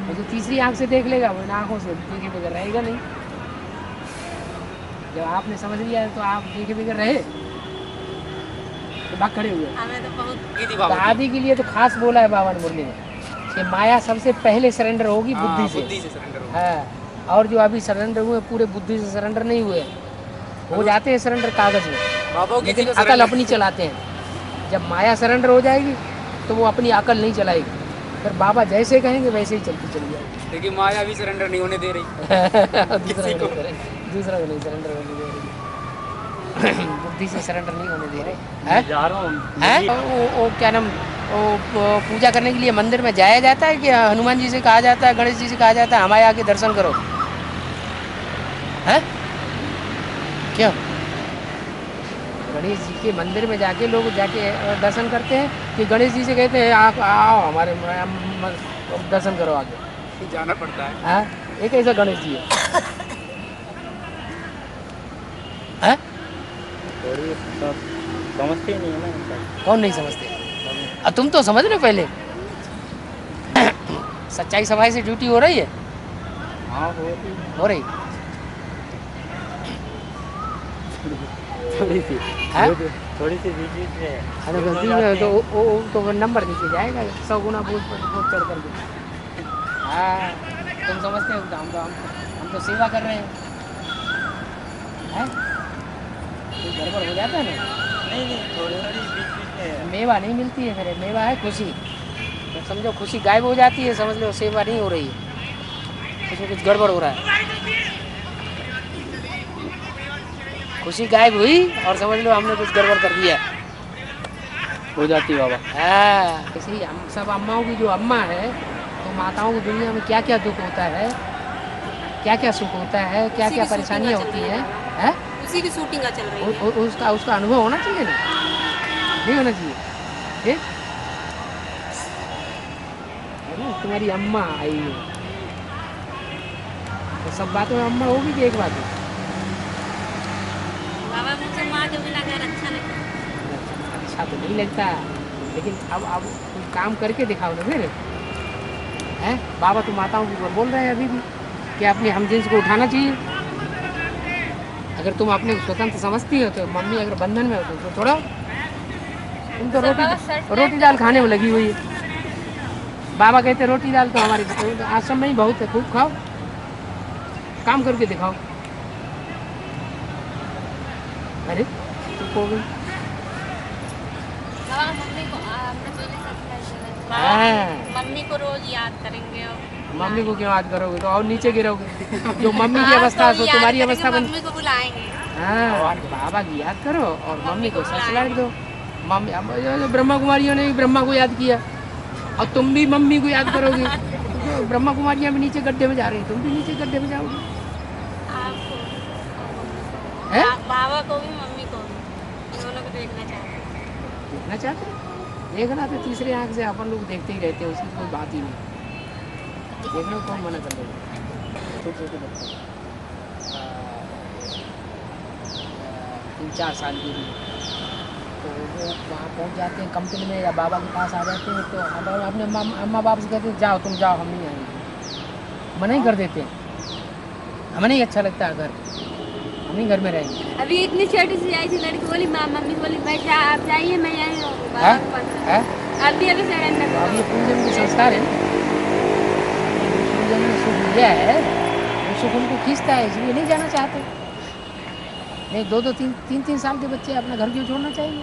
और जो तीसरी आंख से देख लेगा वो इन आँखों से देखे बगैर रहेगा नहीं। जब आपने समझ लिया है तो आप देखे बगैर रहे तो भाग खड़े हुए।
हमें तो बहुत
की थी
तो
बाबा की?
आदि के लिए तो खास बोला है बाबा ने मुरली में कि माया सबसे पहले सरेंडर होगी
हाँ,
बुद्धि से।
बुद्धि से सरेंडर हो।
हाँ, और जो अभी सरेंडर हुए पूरे बुद्धि से सरेंडर नहीं हुए, हो जाते हैं सरेंडर कागज में,
बाबा को किसी
लेकिन
को
अकल
surrender-
अपनी चलाते हैं। जब माया सरेंडर हो जाएगी तो वो अपनी अकल नहीं चलाएगी, फिर बाबा जैसे कहेंगे वैसे ही चलती चली जाएगी।
लेकिन माया भी सरेंडर नहीं होने दे रही।
दूसरा को नहीं सरेंडर होने दे रही, बुद्धि से सरेंडर नहीं होने दे रहे हैं।
जा रहा हूँ।
है वो क्या नाम, वो पूजा करने के लिए मंदिर में जाया जाता है कि हनुमान जी से कहा जाता है, गणेश जी से कहा जाता है हमारे आके दर्शन करो? है क्यों? गणेश जी के मंदिर में जाके लोग जाके दर्शन करते हैं कि गणेश जी से कहते हैं आप आओ हमारे दर्शन करो आगे?
जाना पड़ता है।
हाँ, एक ऐसा गणेश जी है। हैं?
समझते नहीं है ना।
कौन नहीं समझते? तुम तो समझ रहे हो पहले। सच्चाई सफाई से ड्यूटी हो रही है?
हाँ
हो रही
थोड़ी सी
है?
थोड़ी सी बीच में
अरे गलती में तो वो नंबर नीचे जाएगा 100 गुना बहुत चढ़ करके। हाँ, तुम समझते हो, हम तो सेवा कर रहे हैं। कोई गड़बड़ हो जाता है ना,
नहीं
मेवा नहीं मिलती है, फिर मेवा है खुशी। तो समझो खुशी गायब हो जाती है, समझ लो सेवा नहीं हो रही है, उसमें कुछ गड़बड़ हो रहा है। खुशी गायब हुई और समझ लो हमने कुछ गड़बड़ कर दिया।
हो जाती बाबा।
हाँ, इसलिए हम सब अम्माओं की जो अम्मा है, तो माताओं की दुनिया में क्या क्या दुख होता है, क्या क्या सुख होता है, क्या क्या परेशानियाँ होती हैं, है?
उसी की शूटिंग चल रही है।
उसका अनुभव होना चाहिए ना, नहीं होना चाहिए? ठीक? अरे तुम्हारी अम्मा आई है, तो सब बातों में अम्मा होगी कि एक बात है?
बाबा मुझे माँ के बिना घर अच्छा नहीं।
अच्छा तो नहीं लगता, लेकिन अब तुम काम करके दिखाओ ना फिर, हैं? बाबा तो माताओं की ओर बोल रहे हैं अभी भी कि अपने हमजिन्स को उठाना चाहिए। अगर तुम अपने को स्वतंत्र समझती हो तो मम्मी अगर बंधन में हो तो उसको छोड़ो। तुम तो रोटी दाल खाने में लगी हुई है। बाबा कहते रोटी दाल तो हमारे आश्रम में ही बहुत है, खूब खाओ, काम करके दिखाओ। अरे चुप हो गई।
बाबा मम्मी को हमने पहले सरप्राइज देना
हाँ।
बाबा मम्मी को रोज याद करेंगे और
मम्मी को क्यों याद करोगे, तो और नीचे गिरोगे। जो मम्मी की अवस्था है तो तुम्हारी अवस्था बन।
मम्मी को बुलाएंगे।
हाँ, बाबा की याद करो और मम्मी को ससलाट दो। मम्मी अब ब्रह्मा कुमारियों ने भी ब्रह्मा को याद किया और तुम भी मम्मी को याद करोगे। तो ब्रह्मा कुमारियाँ भी नीचे गड्ढे में जा रही, तुम भी नीचे गड्ढे में जाओगे।
आपको
हैं?
बाबा को भी मम्मी को भी दोनों को देखना चाहते हैं।
देखना चाहते हो? देखना तो तीसरे आँख से अपन लोग देखते ही रहते हैं, उसकी कोई बात ही नहीं। देखना कौन मना कर देगा। छोटे छोटे बच्चे 3-4 साल के लिए, तो वो वहाँ पहुँच जाते हैं कंपनी में या बाबा के पास आ जाते हैं, तो हम अपने अम्मा बाप से कहते हैं जाओ तुम जाओ, हम नहीं आएंगे, मना ही कर देते हैं। हमें नहीं अच्छा लगता घर, हम ही घर में रहेंगे।
अभी इतनी छोटी सी आई थी लड़की, बोली मम्मी बोली मैं आप जाइए मैं यहीं रहूँगी
है?
बाबा के पास।
है?
अभी अभी सरेंडर
तो अब ये पूजन के संस्कार है ना, पूजन में सुख लिया है, वो सुख उनको खींचता है, इसलिए नहीं जाना चाहते। नहीं 2-2 3-3 साल के बच्चे अपना घर क्यों छोड़ना चाहिए?